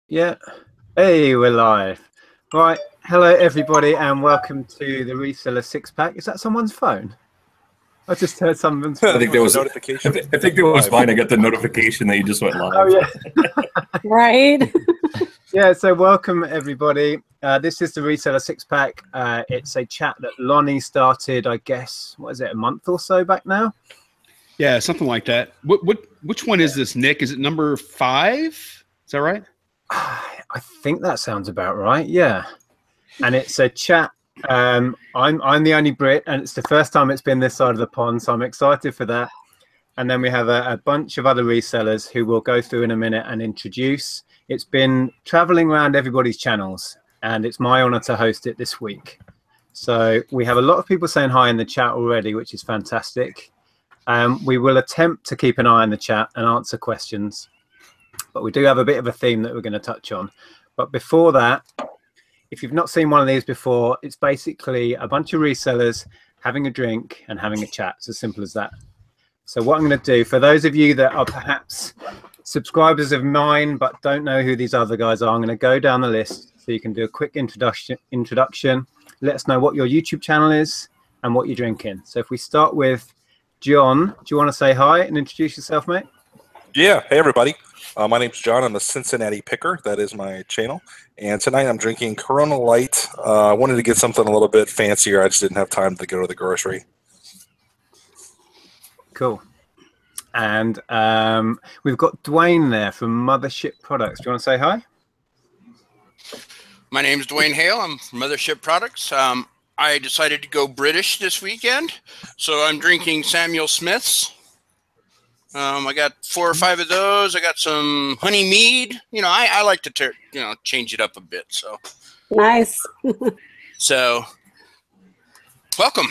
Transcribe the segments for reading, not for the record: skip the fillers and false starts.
Yeah. Hey, we're live. Right. Hello, everybody, and welcome to the Reseller Six Pack. Is that someone's phone? I just heard someone's phone. I think there was notification. I think that was mine. I got the notification that you just went live. Oh, yeah. Right. Yeah, so welcome, everybody. This is the Reseller Six Pack. It's a chat that Lonnie started, I guess, what is it, a month or so back now? Yeah, something like that. Which one is this, Nick? Is it number 5? Is that right? I think that sounds about right. Yeah. And it's a chat. I'm the only Brit, and it's the first time it's been this side of the pond, so I'm excited for that. And then we have a bunch of other resellers who we'll go through in a minute and introduce. It's been traveling around everybody's channels, and it's my honor to host it this week. So we have a lot of people saying hi in the chat already, which is fantastic. We will attempt to keep an eye on the chat and answer questions, but we do have a bit of a theme that we're going to touch on. But before that, if you've not seen one of these before, it's basically a bunch of resellers having a drink and having a chat. It's as simple as that. So what I'm going to do, for those of you that are perhaps subscribers of mine but don't know who these other guys are, I'm going to go down the list so you can do a quick introduction. Let us know what your YouTube channel is and what you're drinking. So if we start with John, do you want to say hi and introduce yourself, mate? Yeah. Hey, everybody. My name's John. I'm the Cincinnati Picker. That is my channel. And tonight I'm drinking Corona Light. I wanted to get something a little bit fancier. I just didn't have time to go to the grocery. Cool. And we've got Dwayne there from Mothership Products. Do you want to say hi? My name is Dwayne Hale. I'm from Mothership Products. I decided to go British this weekend, so I'm drinking Samuel Smith's. I got 4 or 5 of those. I got some honey mead. You know, I like to change it up a bit. So Nice. so welcome.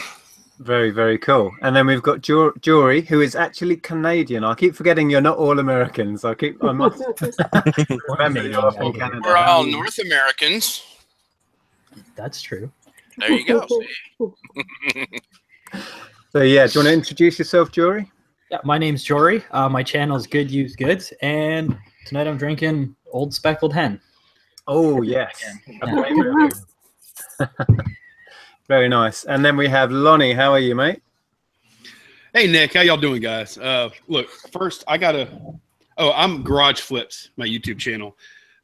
Very, very cool. And then we've got Jory, who is actually Canadian. I keep forgetting you're not all Americans. I must remember you're from Canada. We're all North Americans. That's true. There you go. So yeah, do you want to introduce yourself, Jory? Yeah, my name's Jory. My channel's Good Use Goods, and tonight I'm drinking Old Speckled Hen. Oh yes. Very nice. And then we have Lonnie. How are you, mate? Hey, Nick. How y'all doing, guys? Look, first I'm Garage Flips, my YouTube channel.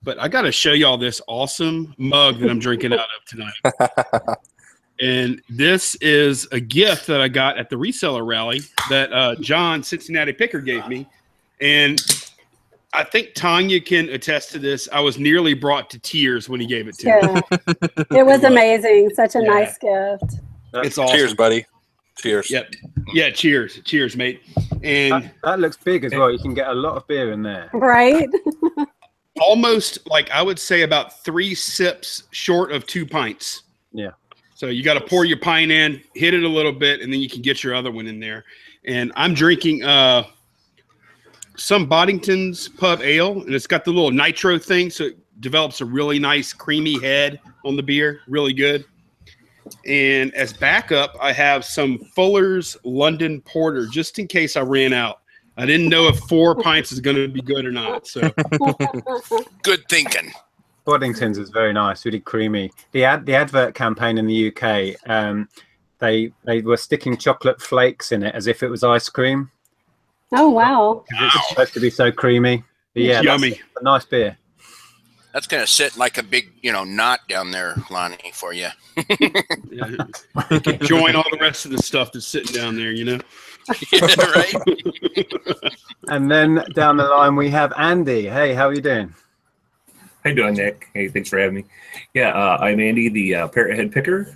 But I got to show y'all this awesome mug that I'm drinking out of tonight. And this is a gift that I got at the reseller rally that John, Cincinnati Picker, gave me. And I think Tonya can attest to this. I was nearly brought to tears when he gave it to me. It was amazing. Such a nice gift. It's awesome. Cheers, buddy. Cheers. Yep. Yeah, cheers. Cheers, mate. And that looks big as well. You can get a lot of beer in there. Right? Almost, like, I would say about 3 sips short of 2 pints. Yeah. So you got to pour your pint in, hit it a little bit, and then you can get your other one in there. And I'm drinking some Boddington's Pub Ale, and it's got the little nitro thing, so it develops a really nice creamy head on the beer. Really good. And as backup, I have some Fuller's London Porter, just in case I ran out. I didn't know if 4 pints is going to be good or not. So Good thinking. Boddington's is very nice, really creamy. The advert campaign in the UK, they were sticking chocolate flakes in it as if it was ice cream. Oh, wow. It's supposed to be so creamy. But yeah, yummy. That's a nice beer. That's going to sit like a big, knot down there, Lonnie, for you. You can join all the rest of the stuff that's sitting down there, Yeah, right? And then down the line, we have Andy. Hey, how are you doing? How you doing, Nick? Hey, thanks for having me. Yeah, I'm Andy, the Parrot Head Picker,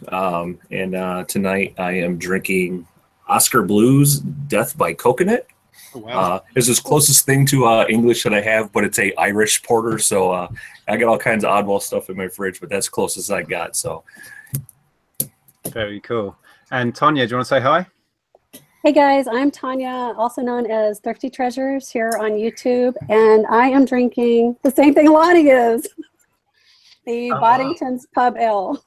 and tonight I am drinking Oscar Blues Death by Coconut. Oh, wow. It's the closest thing to English that I have, but it's a Irish porter, so I got all kinds of oddball stuff in my fridge, but that's closest I got. So very cool. And Tonya, do you want to say hi? Hey guys, I'm Tonya, also known as Thrifty Treasures here on YouTube, and I am drinking the same thing Lonnie is, the Boddington's Pub Ale.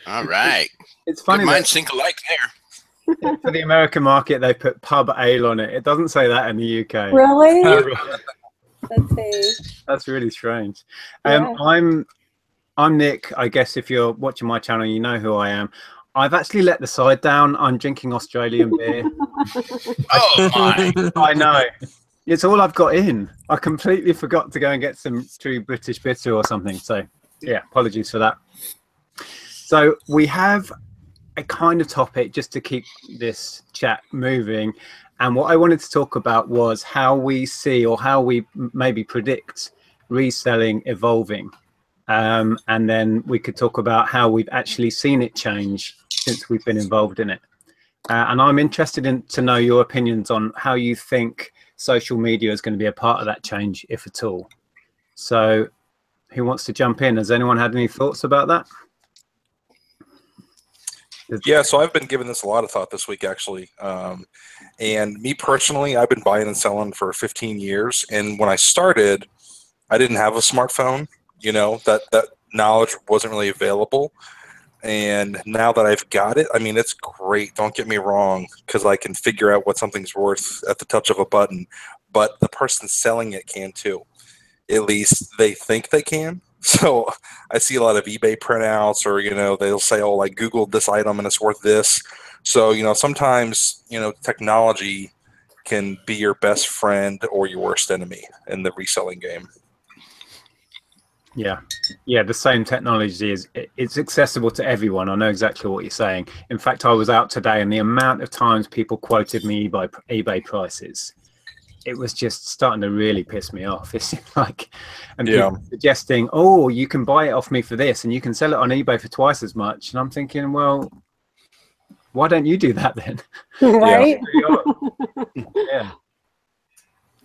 All right. It's funny. Minds think alike there. For the American market, they put pub ale on it. It doesn't say that in the UK. Really? Let's see. That's really strange. Yeah. I'm Nick. I guess if you're watching my channel, you know who I am. I've actually let the side down. I'm drinking Australian beer. Oh my! I know. It's all I've got in. I completely forgot to go and get some true British bitter or something. So yeah, apologies for that. So we have a kind of topic just to keep this chat moving. And what I wanted to talk about was how we see, or how we maybe predict, reselling evolving. And then we could talk about how we've actually seen it change since we've been involved in it. And I'm interested to know your opinions on how you think social media is going to be a part of that change, if at all. So who wants to jump in? Has anyone had any thoughts about that? Yeah, so I've been giving this a lot of thought this week, actually. And me personally, I've been buying and selling for 15 years. And when I started, I didn't have a smartphone. You know, that knowledge wasn't really available. And now that I've got it, I mean, it's great. Don't get me wrong, because I can figure out what something's worth at the touch of a button. But the person selling it can too. At least they think they can. So I see a lot of eBay printouts, or, you know, they'll say, oh, I Googled this item and it's worth this. So, you know, sometimes, you know, technology can be your best friend or your worst enemy in the reselling game. Yeah, the same technology it's accessible to everyone. I know exactly what you're saying. In fact, I was out today, and the amount of times people quoted me eBay prices, it was just starting to really piss me off. It's like, and people suggesting, oh, you can buy it off me for this, and you can sell it on eBay for twice as much. And I'm thinking, well, why don't you do that then? Right? Yeah.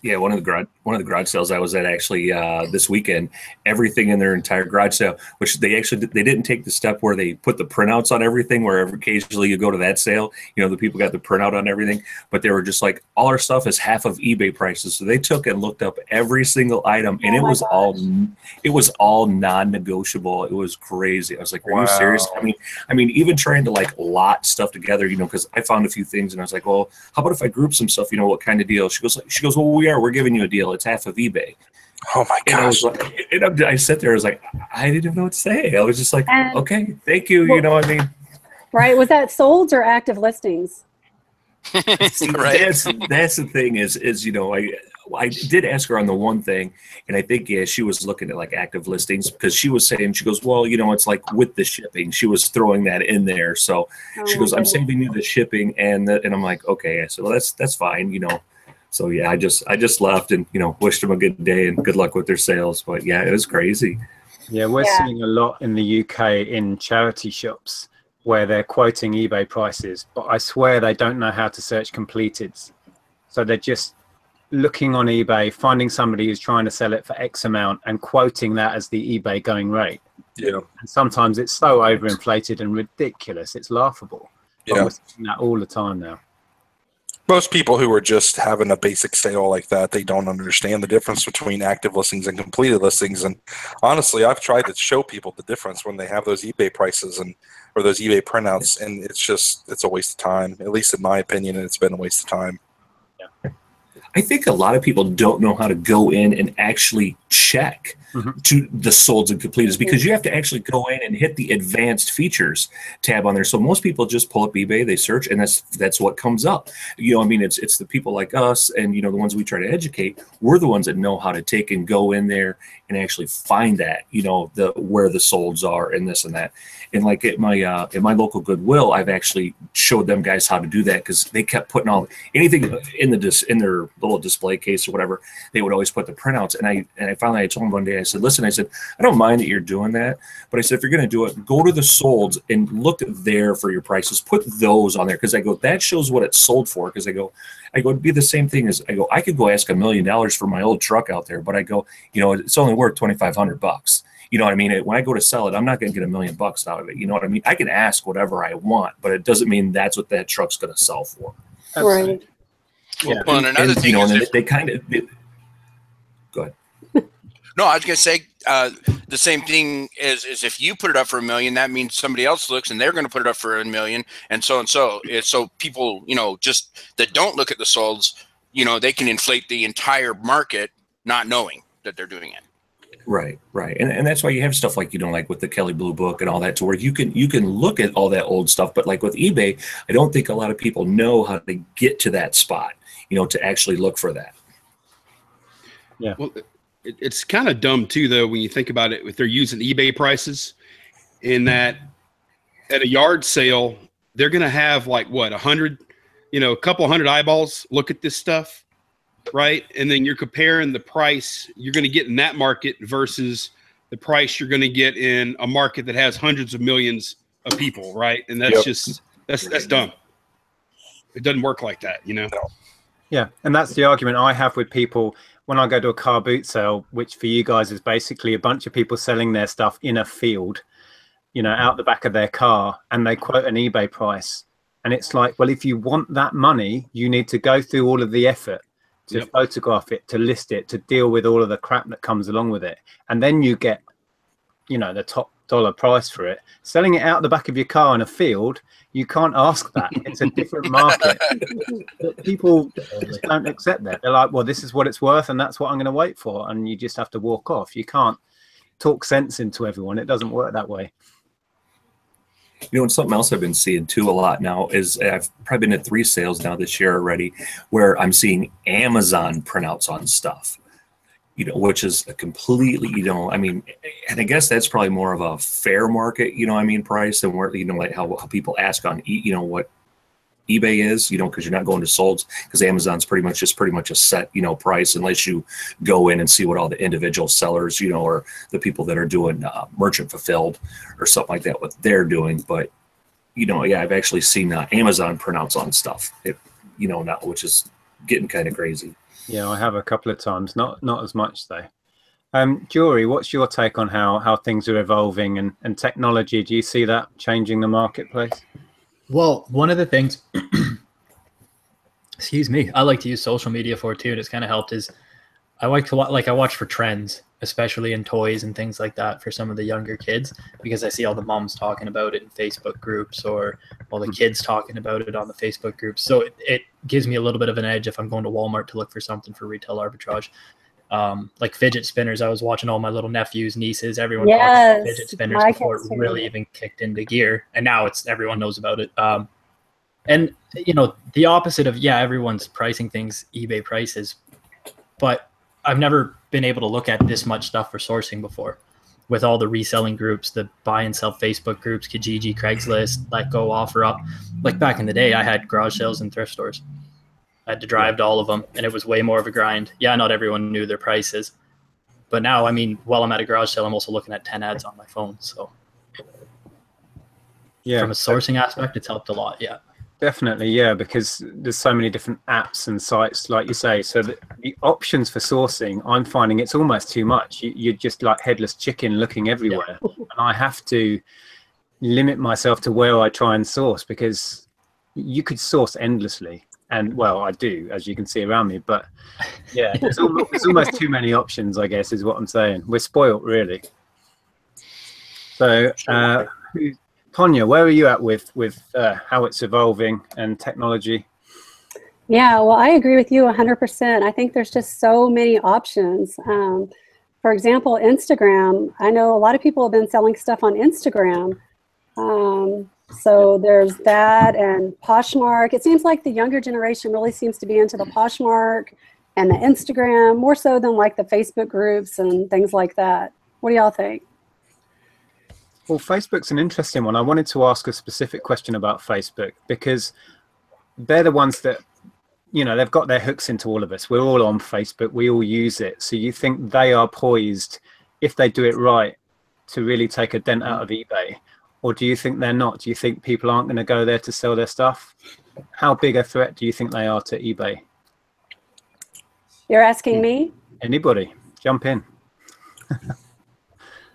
Yeah, one of the garage sales I was at actually this weekend, everything in their entire garage sale, which they didn't take the step where they put the printouts on everything, where occasionally you go to that sale, you know, the people got the printout on everything, but they were just like, all our stuff is half of eBay prices. So they took and looked up every single item, and it was all non-negotiable. It was crazy. I was like, are you serious? I mean, even trying to like lot stuff together, you know, because I found a few things and I was like, well, how about if I group some stuff, you know, what kind of deal? She goes, well, we're giving you a deal. It's half of eBay. Oh my gosh. And I sat there, I was like, I didn't even know what to say. I was just like, okay, thank you. Well, you know what I mean? Right. Was that solds or active listings? See, Right. That's the thing is, you know, I did ask her on the one thing, and I think, yeah, she was looking at like active listings, because she was saying, she goes, well, you know, it's like with the shipping, she was throwing that in there. So she goes, I'm saving you the shipping. And I'm like, okay, so well, that's fine, you know. So yeah, I just left and, you know, wished them a good day and good luck with their sales. But yeah, it was crazy. Yeah, we're seeing a lot in the UK in charity shops where they're quoting eBay prices, but I swear they don't know how to search completed. So they're just looking on eBay, finding somebody who's trying to sell it for X amount and quoting that as the eBay going rate. Yeah. And sometimes it's so overinflated and ridiculous, it's laughable. But Yeah. we're seeing that all the time now. Most people who are just having a basic sale like that, they don't understand the difference between active listings and completed listings. And honestly, I've tried to show people the difference when they have those eBay prices or those eBay printouts, and it's a waste of time. At least in my opinion, it's been a waste of time. Yeah. I think a lot of people don't know how to go in and actually check to the solds and completed, because you have to actually go in and hit the advanced features tab on there. So most people just pull up eBay, they search, and that's what comes up. You know, I mean, it's the people like us and, you know, the ones we try to educate. We're the ones that know how to take and go in there and actually find that, you know, where the solds are and this and that. And like at my local Goodwill, I've actually showed them guys how to do that, because they kept putting anything in their little display case or whatever. They would always put the printouts, and I finally told them one day, I said, listen, I said, I don't mind that you're doing that, but I said, if you're going to do it, go to the solds and look there for your prices. Put those on there, because I go, that shows what it's sold for. Because I go, it'd be the same thing as I could go ask $1 million for my old truck out there, but I go, you know, it's only worth $2,500. You know what I mean? When I go to sell it, I'm not going to get $1 million out of it. You know what I mean? I can ask whatever I want, but it doesn't mean that's what that truck's going to sell for. Right. Yeah. Well, and another thing, you know, is they kind of go ahead. no, I was going to say the same thing is if you put it up for $1 million, that means somebody else looks and they're going to put it up for $1 million, and so. So people, you know, just that don't look at the solds, you know, they can inflate the entire market not knowing that they're doing it. Right, right, and that's why you have stuff like, you know, like with the Kelly Blue Book and all that, to where you can look at all that old stuff. But like with eBay, I don't think a lot of people know how to get to that spot, you know, to actually look for that. Yeah. Well, it's kind of dumb too, though, when you think about it. If they're using eBay prices, in that at a yard sale, they're going to have like what, 100, you know, a couple hundred eyeballs look at this stuff. Right. And then you're comparing the price you're going to get in that market versus the price you're going to get in a market that has hundreds of millions of people. Right. And that's just, that's dumb. It doesn't work like that, you know? Yeah. And that's the argument I have with people when I go to a car boot sale, which for you guys is basically a bunch of people selling their stuff in a field, you know, out the back of their car, and they quote an eBay price. And it's like, well, if you want that money, you need to go through all of the effort to photograph it, to list it, to deal with all of the crap that comes along with it. And then you get, you know, the top dollar price for it. Selling it out the back of your car in a field, you can't ask that. It's a different market. But people just don't accept that. They're like, well, this is what it's worth, and that's what I'm going to wait for. And you just have to walk off. You can't talk sense into everyone. It doesn't work that way. You know, and something else I've been seeing too a lot now is, I've probably been at 3 sales now this year already, where I'm seeing Amazon printouts on stuff, you know, which is a completely, you know, I mean, and I guess that's probably more of a fair market, you know, I mean, price than where, you know, like how people ask on, you know, what eBay is, you know, because you're not going to solds, because Amazon's pretty much a set, you know, price, unless you go in and see what all the individual sellers, you know, or the people that are doing merchant fulfilled or something like that, what they're doing. But, you know, yeah, I've actually seen Amazon printouts on stuff, you know, now, which is getting kind of crazy. Yeah, I have a couple of times, not as much though. Jory, what's your take on how things are evolving and technology? Do you see that changing the marketplace? Well, one of the things, excuse me, I like to use social media for too, and it's kind of helped, is I like to I watch for trends, especially in toys and things like that for some of the younger kids, because I see all the moms talking about it in Facebook groups, or all the kids talking about it on the Facebook groups. So it gives me a little bit of an edge if I'm going to Walmart to look for something for retail arbitrage. Like fidget spinners, I was watching all my little nephews, nieces, everyone talking about fidget spinners before it really even kicked into gear, and now everyone knows about it. And you know, the opposite of, everyone's pricing things eBay prices, but I've never been able to look at this much stuff for sourcing before, with all the reselling groups, the buy and sell Facebook groups, Kijiji, Craigslist, Let Go, OfferUp. Like back in the day, I had garage sales and thrift stores. I had to drive to all of them, and it was way more of a grind. Yeah, not everyone knew their prices, but now, I mean, while I'm at a garage sale, I'm also looking at 10 ads on my phone. So yeah, from a sourcing aspect, it's helped a lot. Yeah, definitely. Yeah, because there's so many different apps and sites, like you say, so that the options for sourcing, I'm finding it's almost too much. You're just like headless chicken looking everywhere. And I have to limit myself to where I try and source, because you could source endlessly. And well, I do, as you can see around me, but yeah, there's almost too many options, I guess, is what I'm saying. We're spoiled, really. So, Tonya, where are you at with how it's evolving and technology? Yeah, well, I agree with you 100%. I think there's just so many options. For example, Instagram. I know a lot of people have been selling stuff on Instagram. So there's that, and Poshmark. It seems like the younger generation really seems to be into the Poshmark and the Instagram more so than like the Facebook groups and things like that. What do y'all think? Well, Facebook's an interesting one. I wanted to ask a specific question about Facebook, because they're the ones that, you know, they've got their hooks into all of us. We're all on Facebook. We all use it. So you think they are poised, if they do it right, to really take a dent out of eBay? Or do you think they're not? Do you think people aren't going to go there to sell their stuff? How big a threat do you think they are to eBay? You're asking me? Anybody, jump in.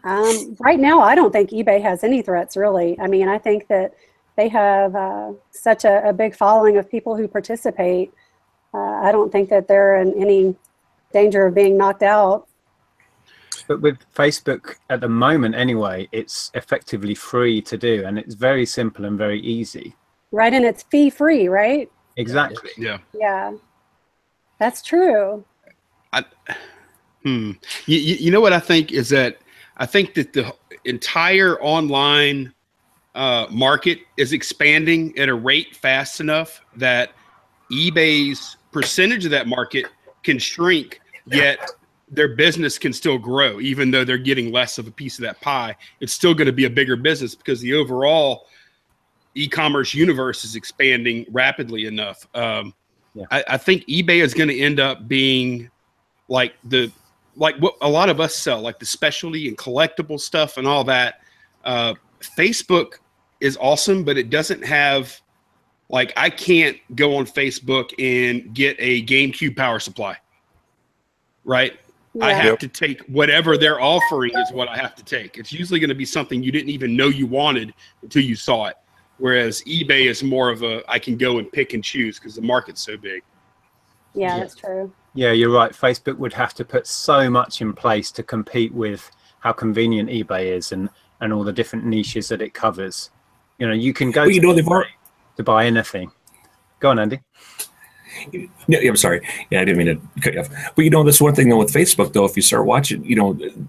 Right now, I don't think eBay has any threats, really. I mean, I think that they have such a big following of people who participate. I don't think that they're in any danger of being knocked out. But with Facebook at the moment anyway, it's effectively free to do, and it's very simple and very easy. Right, and it's fee-free, right? Exactly. Yeah. Yeah, that's true. You know what I think is that I think that the entire online market is expanding at a rate fast enough that eBay's percentage of that market can shrink, yet their business can still grow, even though they're getting less of a piece of that pie. It's still going to be a bigger business because the overall e-commerce universe is expanding rapidly enough. I think eBay is going to end up being like what a lot of us sell, like the specialty and collectible stuff and all that. Facebook is awesome, but it doesn't have, like, I can't go on Facebook and get a GameCube power supply, right? I have to take whatever they're offering is what I have to take. It's usually going to be something you didn't even know you wanted until you saw it. Whereas eBay is more of I can go and pick and choose because the market's so big. Yeah, that's true. Yeah, you're right. Facebook would have to put so much in place to compete with how convenient eBay is and all the different niches that it covers. You know, you can go to buy anything. Go on, Andy. Yeah, I'm sorry. Yeah, I didn't mean to cut you off. But that's one thing though with Facebook though. If you start watching,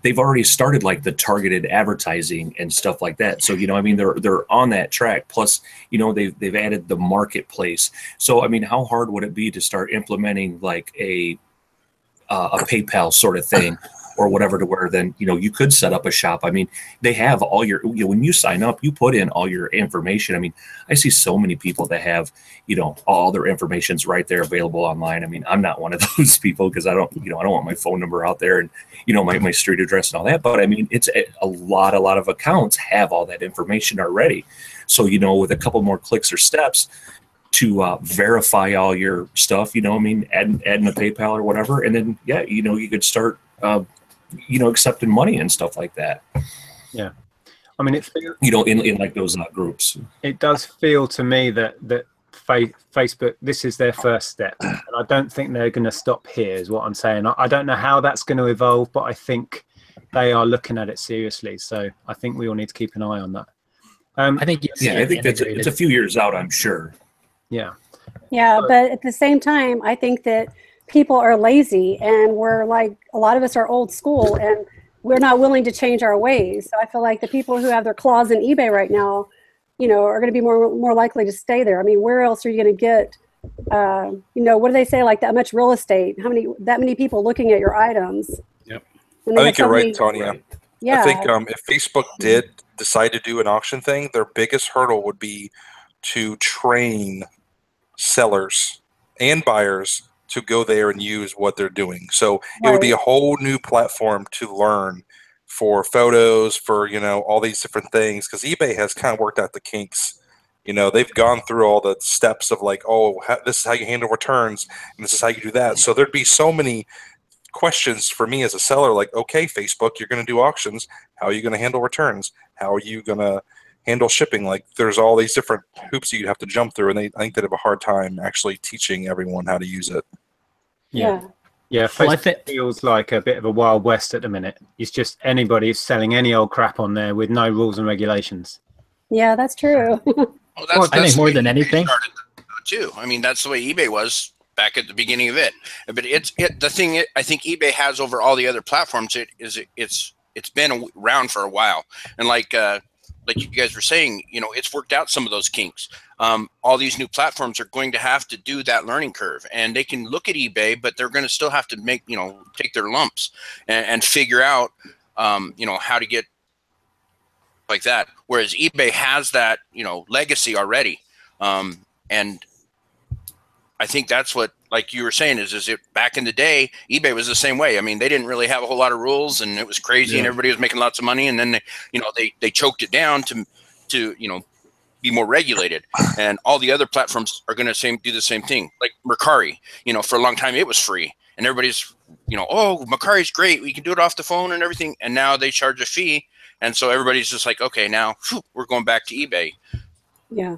they've already started like the targeted advertising and stuff like that. So I mean, they're on that track. Plus, they've added the marketplace. So I mean, how hard would it be to start implementing like a PayPal sort of thing? Or whatever, to where then you could set up a shop. I mean, they have all your when you sign up, you put in all your information. I mean, I see so many people that have all their information's right there available online. I mean, I'm not one of those people because I don't want my phone number out there and my street address and all that. But I mean, it's a lot of accounts have all that information already. So with a couple more clicks or steps to verify all your stuff, I mean, adding a PayPal or whatever, and then you could start. Accepting money and stuff like that. Yeah, I mean, it feels, in like those groups. It does feel to me that Facebook, this is their first step, and I don't think they're going to stop here. Is what I'm saying. I don't know how that's going to evolve, but I think they are looking at it seriously. So I think we all need to keep an eye on that. I think it's a few years out. I'm sure. Yeah. Yeah, but at the same time, I think that people are lazy, and we're like, a lot of us are old school, and we're not willing to change our ways. So I feel like the people who have their claws in eBay right now, are going to be more likely to stay there. I mean, where else are you going to get, what do they say, like that much real estate? That many people looking at your items? Yep. I think you're right, Tonya. Right. Yeah. I think if Facebook did decide to do an auction thing, their biggest hurdle would be to train sellers and buyers to go there and use what they're doing. So it would be a whole new platform to learn for photos, for, all these different things. Because eBay has kind of worked out the kinks. They've gone through all the steps of like, this is how you handle returns, and this is how you do that. So there'd be so many questions for me as a seller, like, okay, Facebook, you're going to do auctions. How are you going to handle returns? How are you going to handle shipping? Like, there's all these different hoops that you'd have to jump through, and I think they'd have a hard time actually teaching everyone how to use it. Yeah, Facebook feels like a bit of a Wild West at the minute. It's just anybody selling any old crap on there with no rules and regulations. Yeah, that's true. Well, I think more than anything, too. I mean, that's the way eBay was back at the beginning of it. But the thing I think eBay has over all the other platforms it's been around for a while, and like you guys were saying, it's worked out some of those kinks. All these new platforms are going to have to do that learning curve, and they can look at eBay, but they're going to still have to take their lumps and figure out, how to get like that. Whereas eBay has that, legacy already. And I think that's what, like you were saying, is it back in the day, eBay was the same way. I mean, they didn't really have a whole lot of rules, and it was crazy, and everybody was making lots of money. And then they choked it down to be more regulated. And all the other platforms are going to do the same thing. Like Mercari, for a long time it was free, and everybody's, oh, Mercari's great, we can do it off the phone and everything. And now they charge a fee, and so everybody's just like, okay, now we're going back to eBay. Yeah.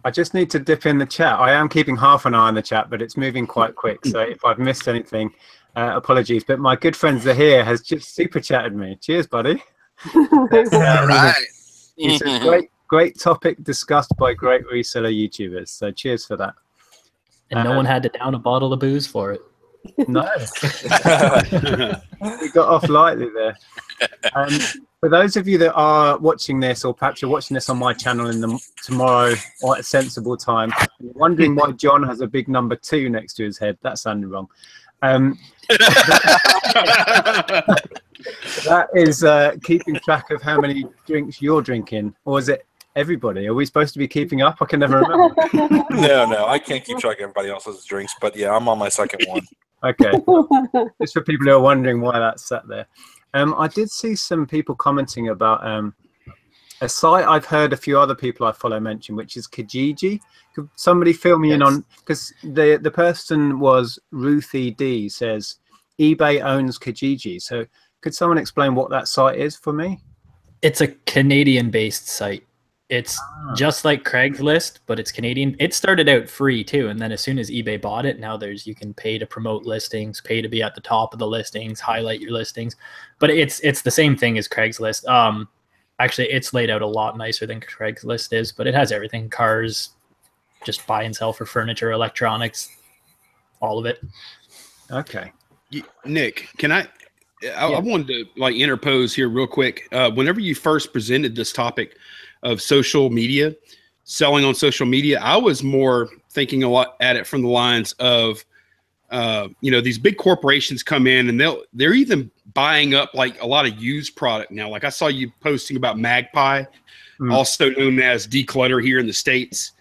I just need to dip in the chat. I am keeping half an eye on the chat, but it's moving quite quick. So if I've missed anything, apologies. But my good friend Zahir has just super chatted me. Cheers, buddy. All right. He says, great topic discussed by great reseller YouTubers. So cheers for that. And no one had to down a bottle of booze for it. No. We got off lightly there. For those of you that are watching this, or perhaps you're watching this on my channel tomorrow or at a sensible time, you're wondering why John has a big number 2 next to his head. That sounded wrong. That is keeping track of how many drinks you're drinking, or is it everybody? Are we supposed to be keeping up? I can never remember. No, I can't keep track of everybody else's drinks, but yeah, I'm on my second one. Okay. Just for people who are wondering why that's sat there. I did see some people commenting about a site I've heard a few other people I follow mention, which is Kijiji. Could somebody fill me in on, because the person was Ruthie D, says eBay owns Kijiji. So could someone explain what that site is for me? It's a Canadian-based site. It's just like Craigslist, but it's Canadian. It started out free too, and then as soon as eBay bought it, now you can pay to promote listings, pay to be at the top of the listings, highlight your listings. But it's the same thing as Craigslist. Actually, it's laid out a lot nicer than Craigslist is, but it has everything: cars, just buy and sell for furniture, electronics, all of it. Okay. Nick, I wanted to like interpose here real quick. Whenever you first presented this topic of social media, selling on social media, I was more thinking a lot at it from the lines of, these big corporations come in and they're even buying up like a lot of used product now. Like I saw you posting about Magpie, also known as Declutter here in the States.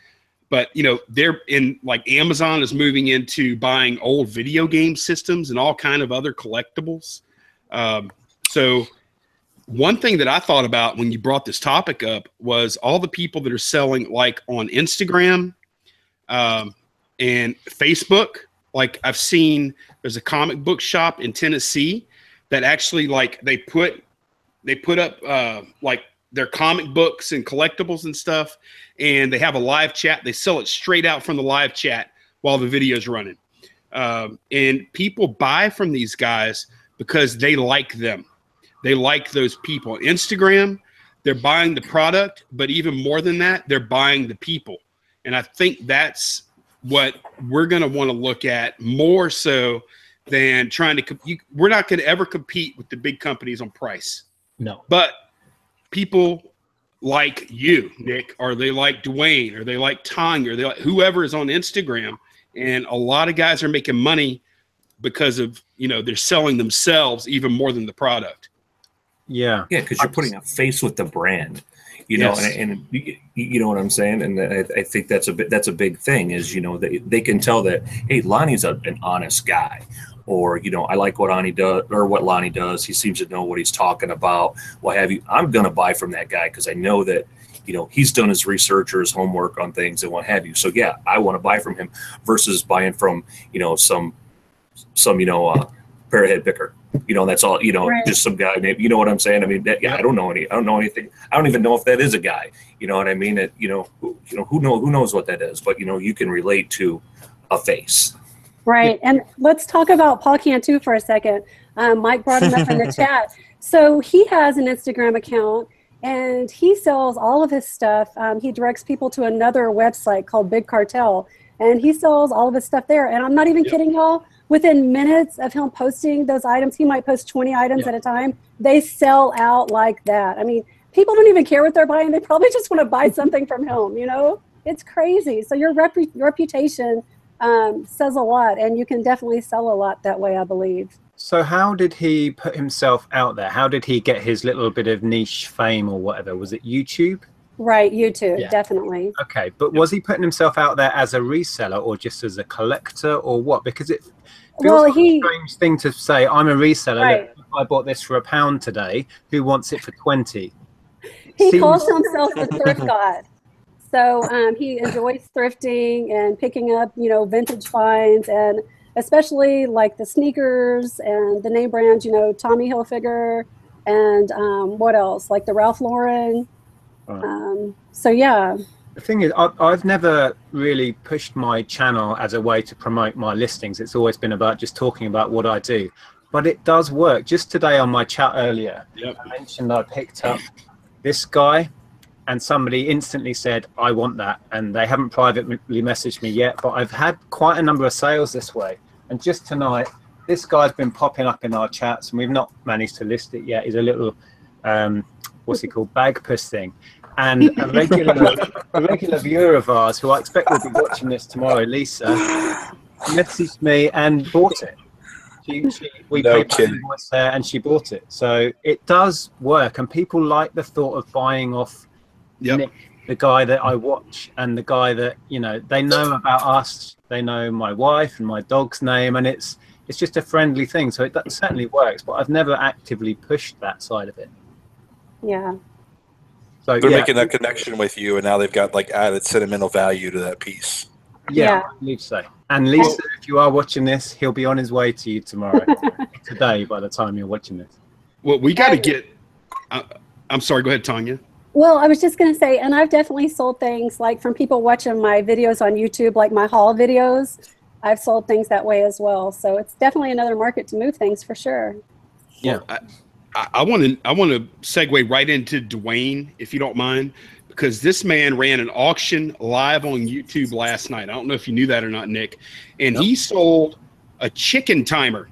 But, they're in like Amazon is moving into buying old video game systems and all kind of other collectibles. So one thing that I thought about when you brought this topic up was all the people that are selling like on Instagram and Facebook. Like I've seen there's a comic book shop in Tennessee that actually like they put up like their comic books and collectibles and stuff, and they have a live chat. They sell it straight out from the live chat while the video's running. And people buy from these guys because they like them. They like those people. On Instagram, they're buying the product, but even more than that, they're buying the people. And I think that's what we're going to want to look at more so than trying to we're not going to ever compete with the big companies on price. No. But people like you, Nick, or they like Dwayne, or they like Tonya, or they like whoever is on Instagram. And a lot of guys are making money because of, they're selling themselves even more than the product. Yeah. Yeah, because you're putting a face with the brand, and you know what I'm saying? And I think that's a big thing is, they can tell that, hey, Lonnie's an honest guy. Or, I like what Lonnie does, or what Lonnie does. He seems to know what he's talking about. What have you? I'm going to buy from that guy because I know that, he's done his research or his homework on things and what have you. So, yeah, I want to buy from him versus buying from, some Parrot Picker. That's all, right. Just some guy named, you know what I'm saying? I mean, I don't know anything. I don't even know if that is a guy. You know what I mean? Who knows what that is? But, you can relate to a face. Right. And let's talk about Paul Cantu for a second. Mike brought him up in the chat. So he has an Instagram account and he sells all of his stuff. He directs people to another website called Big Cartel, and he sells all of his stuff there. And I'm not even kidding y'all. Within minutes of him posting those items, he might post 20 items at a time. They sell out like that. I mean, people don't even care what they're buying. They probably just want to buy something from him, It's crazy. So your reputation says a lot, and you can definitely sell a lot that way, I believe. So how did he put himself out there? How did he get his little bit of niche fame or whatever? Was it YouTube? Right, YouTube, definitely. Okay, but was he putting himself out there as a reseller or just as a collector or what? Because it feels like a strange thing to say, I'm a reseller. Right. Look, I bought this for £1 today. Who wants it for 20? He calls himself the thrift god. So he enjoys thrifting and picking up, vintage finds, and especially like the sneakers and the name brands, Tommy Hilfiger and what else? Like the Ralph Lauren. So, yeah. The thing is, I've never really pushed my channel as a way to promote my listings. It's always been about just talking about what I do. But it does work. Just today on my chat earlier, I mentioned I picked up this guy. And somebody instantly said, I want that. And they haven't privately messaged me yet, but I've had quite a number of sales this way. And just tonight, this guy's been popping up in our chats, and we've not managed to list it yet. He's a little, what's he called, bag puss thing. And a regular viewer of ours, who I expect will be watching this tomorrow, Lisa, messaged me and bought it. We paid back the invoice there, and she bought it. So it does work, and people like the thought of buying off Nick, the guy that I watch, and the guy that, you know, they know about us. They know my wife and my dog's name, and it's just a friendly thing. So that certainly works, but I've never actively pushed that side of it. Yeah. So they're making that connection with you, and now they've got like added sentimental value to that piece. Yeah, I believe so. And Lisa, if you are watching this, he'll be on his way to you tomorrow. Today, by the time you're watching this. Well, we got to get. I'm sorry. Go ahead, Tonya. Well, I was just going to say, and I've definitely sold things like from people watching my videos on YouTube, like my haul videos. I've sold things that way as well. So it's definitely another market to move things for sure. Yeah. Well, I want to segue right into Dwayne, if you don't mind, because this man ran an auction live on YouTube last night. I don't know if you knew that or not, Nick. And he sold a chicken timer.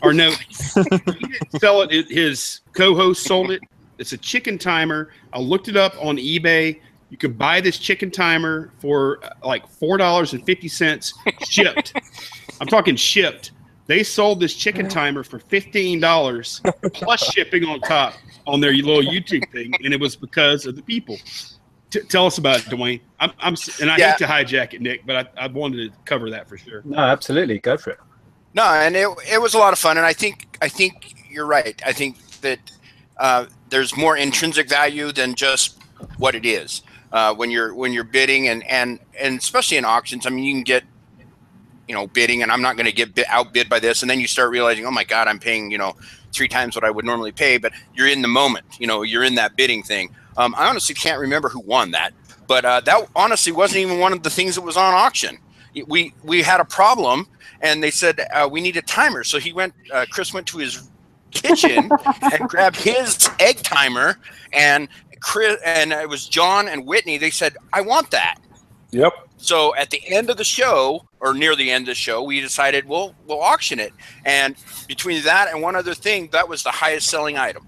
Or no, he didn't sell it. His co-host sold it. It's a chicken timer. I looked it up on eBay. You can buy this chicken timer for like $4.50 shipped. I'm talking shipped. They sold this chicken timer for $15 plus shipping on top on their little YouTube thing, and it was because of the people. Tell us about it, Dwayne. I hate to hijack it, Nick, but I wanted to cover that for sure. No, absolutely, go for it. No, and it was a lot of fun, and I think you're right. I think that there's more intrinsic value than just what it is when you're bidding, and especially in auctions. I mean, you can get, bidding, and I'm not going to get outbid by this. And then you start realizing, oh my God, I'm paying, 3 times what I would normally pay, but you're in the moment, you're in that bidding thing. I honestly can't remember who won that, but that honestly wasn't even one of the things that was on auction. We had a problem, and they said, we need a timer. So Chris went to his kitchen and grabbed his egg timer, and it was John and Whitney. They said, I want that. Yep. So at the end of the show, or near the end of the show, we decided we'll auction it. And between that and one other thing, that was the highest selling item.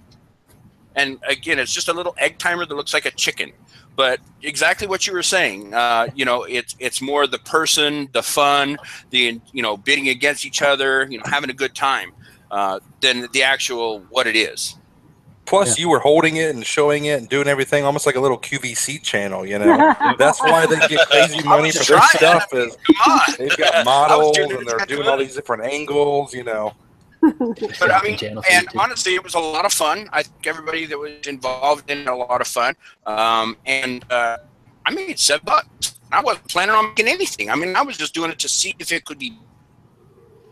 And again, it's just a little egg timer that looks like a chicken. But exactly what you were saying, it's more the person, the fun, the bidding against each other, having a good time, than the actual what it is. Plus, you were holding it and showing it and doing everything almost like a little QVC channel, That's why they get crazy money for their stuff. Is they've got models and they're doing all these different angles, But I mean, and honestly, it was a lot of fun. I think everybody that was involved in it had a lot of fun. And I made $7. I wasn't planning on making anything. I mean, I was just doing it to see if it could be.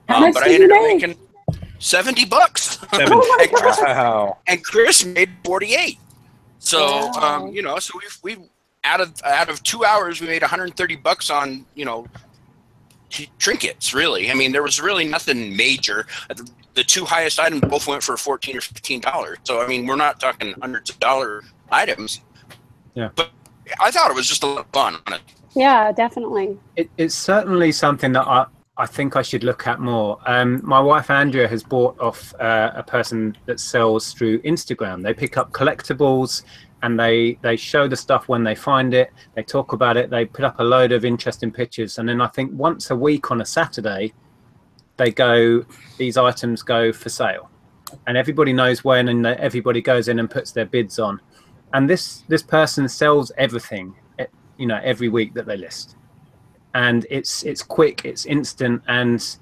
But I ended up making $70. Wow. And Chris made 48. So so we out of 2 hours we made $130 on trinkets. Really, I mean, there was really nothing major. The 2 highest items both went for $14 or $15. So I mean, we're not talking hundreds of dollar items. Yeah, but I thought it was just a lot of fun on it. Yeah, definitely. It's certainly something that I think I should look at more. My wife Andrea has bought off a person that sells through Instagram. They pick up collectibles and they show the stuff when they find it. They talk about it. They put up a load of interesting pictures. And then I think once a week on a Saturday, these items go for sale. And everybody knows when, and everybody goes in and puts their bids on. And this person sells everything, every week that they list. And it's quick, it's instant, and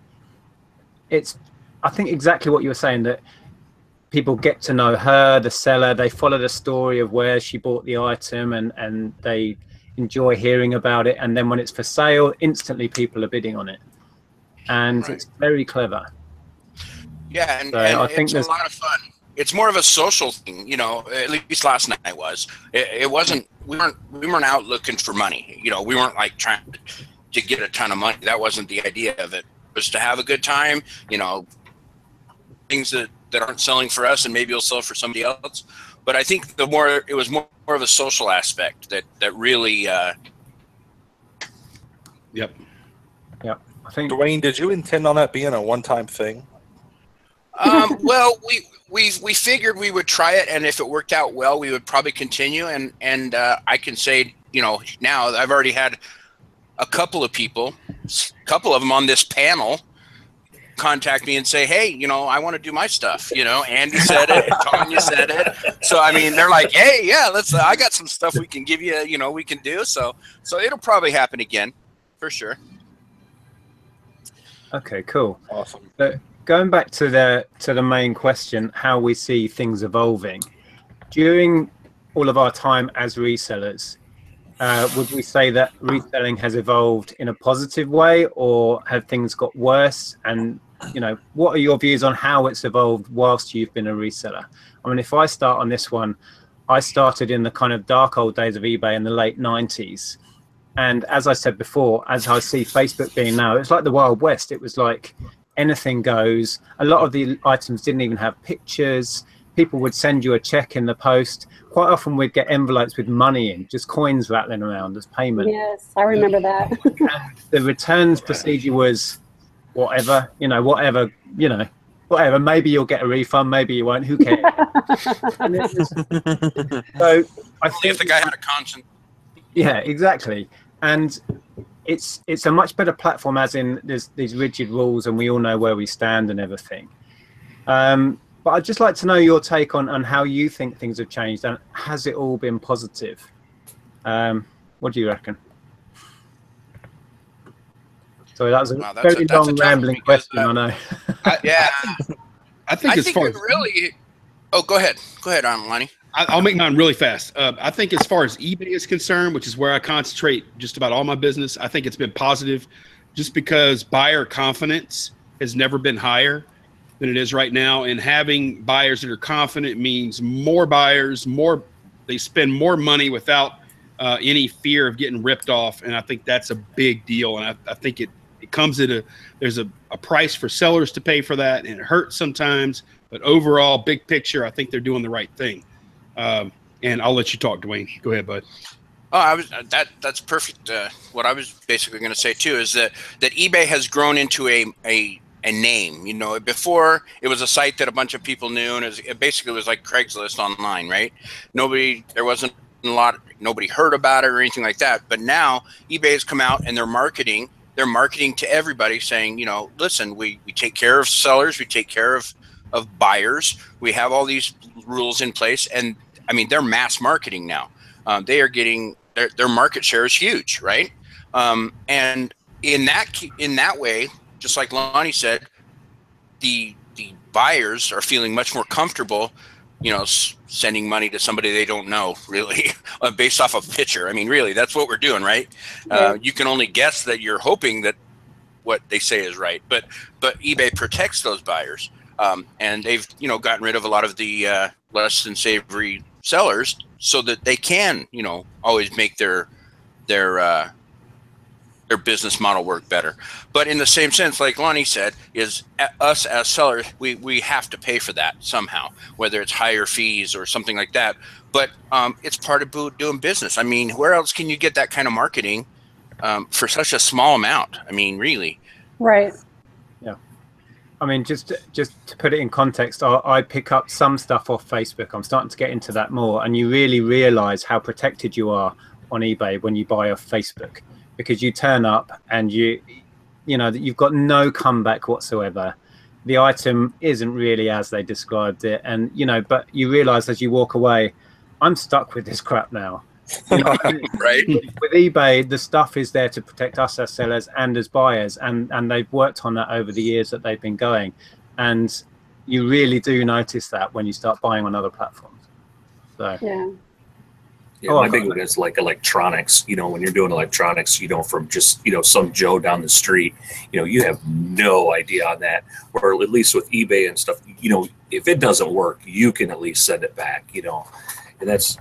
I think exactly what you were saying, that people get to know her, the seller, they follow the story of where she bought the item, and they enjoy hearing about it. And then when it's for sale, instantly people are bidding on it. And It's very clever. Yeah, and I think it's a lot of fun. It's more of a social thing, at least last night was. It wasn't, we weren't out looking for money. We weren't like trying to get a ton of money. That wasn't the idea of it. It was to have a good time, things that aren't selling for us and maybe will sell for somebody else. But I think it was more of a social aspect that really Yep. I think. Dwayne, did you intend on that being a one-time thing? Well, we figured we would try it, and if it worked out well, we would probably continue. And I can say, now I've already had a couple of people, a couple of them on this panel, contact me and say, hey, I want to do my stuff. Andy said it, Tonya said it. So I mean, they're like, hey, yeah, let's. I got some stuff we can give you. We can do. So it'll probably happen again, for sure. Okay, cool. Awesome. But going back to the main question, how we see things evolving during all of our time as resellers, would we say that reselling has evolved in a positive way, or have things got worse? And what are your views on how it's evolved whilst you've been a reseller? I mean, if I start on this one, I started in the kind of dark old days of eBay in the late 90s. And as I said before, as I see Facebook being now, it's like the Wild West. It was like anything goes. A lot of the items didn't even have pictures. People would send you a check in the post. Quite often we'd get envelopes with money in, just coins rattling around as payment. Yes, I remember that. And the returns procedure was whatever. Maybe you'll get a refund, maybe you won't. Who cares? So I think if the guy had a conscience. Yeah, exactly. And it's a much better platform, as in there's these rigid rules and we all know where we stand and everything. But I'd just like to know your take on how you think things have changed, and has it all been positive? What do you reckon? Sorry, that was a very long, rambling question, I know. I think as far as really. Oh, go ahead, Lonnie. I'll make mine really fast. I think as far as eBay is concerned, which is where I concentrate just about all my business, I think it's been positive, just because buyer confidence has never been higher than it is right now. And having buyers that are confident means more buyers, they spend more money without any fear of getting ripped off. And I think that's a big deal. And I think it comes at there's a price for sellers to pay for that, and it hurts sometimes. But overall, big picture, I think they're doing the right thing. And I'll let you talk, Dwayne. Go ahead, bud. Oh, that's perfect. What I was basically going to say too is that eBay has grown into a name. Before it was a site that a bunch of people knew, and it basically was like Craigslist online, right? Nobody heard about it or anything like that. But now eBay has come out and they're marketing to everybody, saying, listen, we take care of sellers, we take care of buyers, we have all these rules in place. And I mean, they're mass marketing now. They are getting their market share is huge, right? And in that way, just like Lonnie said, the buyers are feeling much more comfortable, sending money to somebody they don't know, really, based off of a picture. I mean, really, that's what we're doing, right? Yeah. You can only guess that you're hoping that what they say is right, but eBay protects those buyers, and they've gotten rid of a lot of the less than savory sellers, so that they can always make their business model work better. But in the same sense, like Lonnie said, is us as sellers, we have to pay for that somehow, whether it's higher fees or something like that. But it's part of doing business. I mean, where else can you get that kind of marketing for such a small amount? I mean, really. Right. Yeah. I mean, just to put it in context, I pick up some stuff off Facebook. I'm starting to get into that more, and you really realize how protected you are on eBay when you buy off Facebook, because you turn up and that you've got no comeback whatsoever. The item isn't really as they described it, and but you realize as you walk away, I'm stuck with this crap now. Right. With eBay, the stuff is there to protect us as sellers and as buyers, and they've worked on that over the years that they've been going, and you really do notice that when you start buying on other platforms. So yeah, my big one is like electronics. When you're doing electronics, from just some Joe down the street, you have no idea on that. Or at least with eBay and stuff, if it doesn't work, you can at least send it back. And that's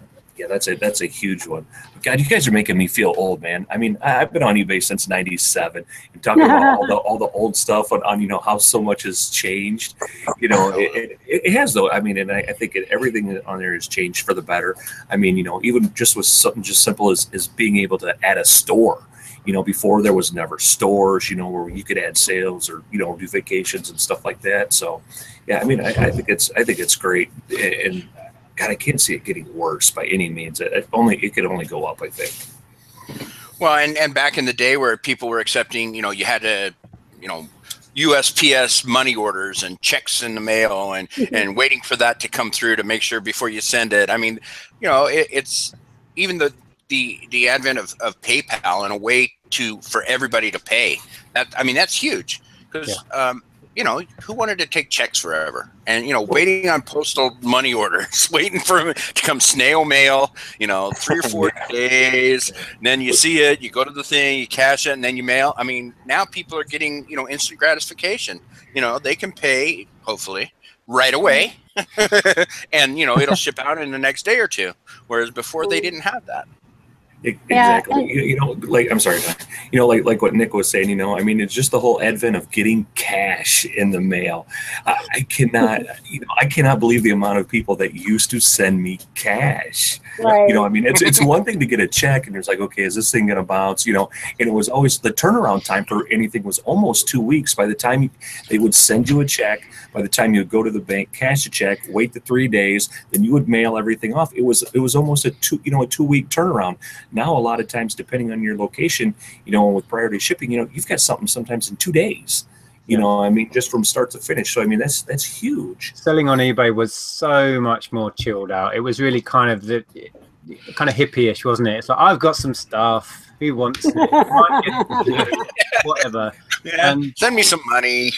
a huge one. God, you guys are making me feel old, man. I mean, I've been on eBay since '97. You're talking about all the old stuff on how so much has changed. It has, though. I mean, and I think everything on there has changed for the better. I mean, even just with something just simple as being able to add a store. Before there was never stores, where you could add sales or, do vacations and stuff like that. So, yeah, I mean, I think it's great. And God, I can't see it getting worse by any means. It could only go up, I think. Well, and back in the day where people were accepting, you had to, USPS money orders and checks in the mail and waiting for that to come through to make sure before you send it. I mean, it's even the advent of PayPal and a way for everybody to pay. That's huge because who wanted to take checks forever and waiting on postal money orders, waiting for them to come snail mail, 3 or 4 days, and then you see it, you go to the thing, you cash it, and then you mail. I mean, now people are getting instant gratification. They can pay hopefully right away, and it'll ship out in the next day or two, whereas before they didn't have that. Exactly. I'm sorry, like what Nick was saying, I mean, it's just the whole advent of getting cash in the mail. I cannot believe the amount of people that used to send me cash. Right. I mean, it's one thing to get a check and it's like, okay, is this thing going to bounce? And it was always the turnaround time for anything was almost 2 weeks. By the time they would send you a check, by the time you would go to the bank, cash a check, wait the 3 days, then you would mail everything off. It was almost a 2 week turnaround. Now, a lot of times, depending on your location, with priority shipping, you've got something sometimes in 2 days, I mean, just from start to finish. So, I mean, that's huge. Selling on eBay was so much more chilled out. It was really kind of hippie-ish, wasn't it? It's like, I've got some stuff. Who wants it? Whatever. Yeah, send me some money.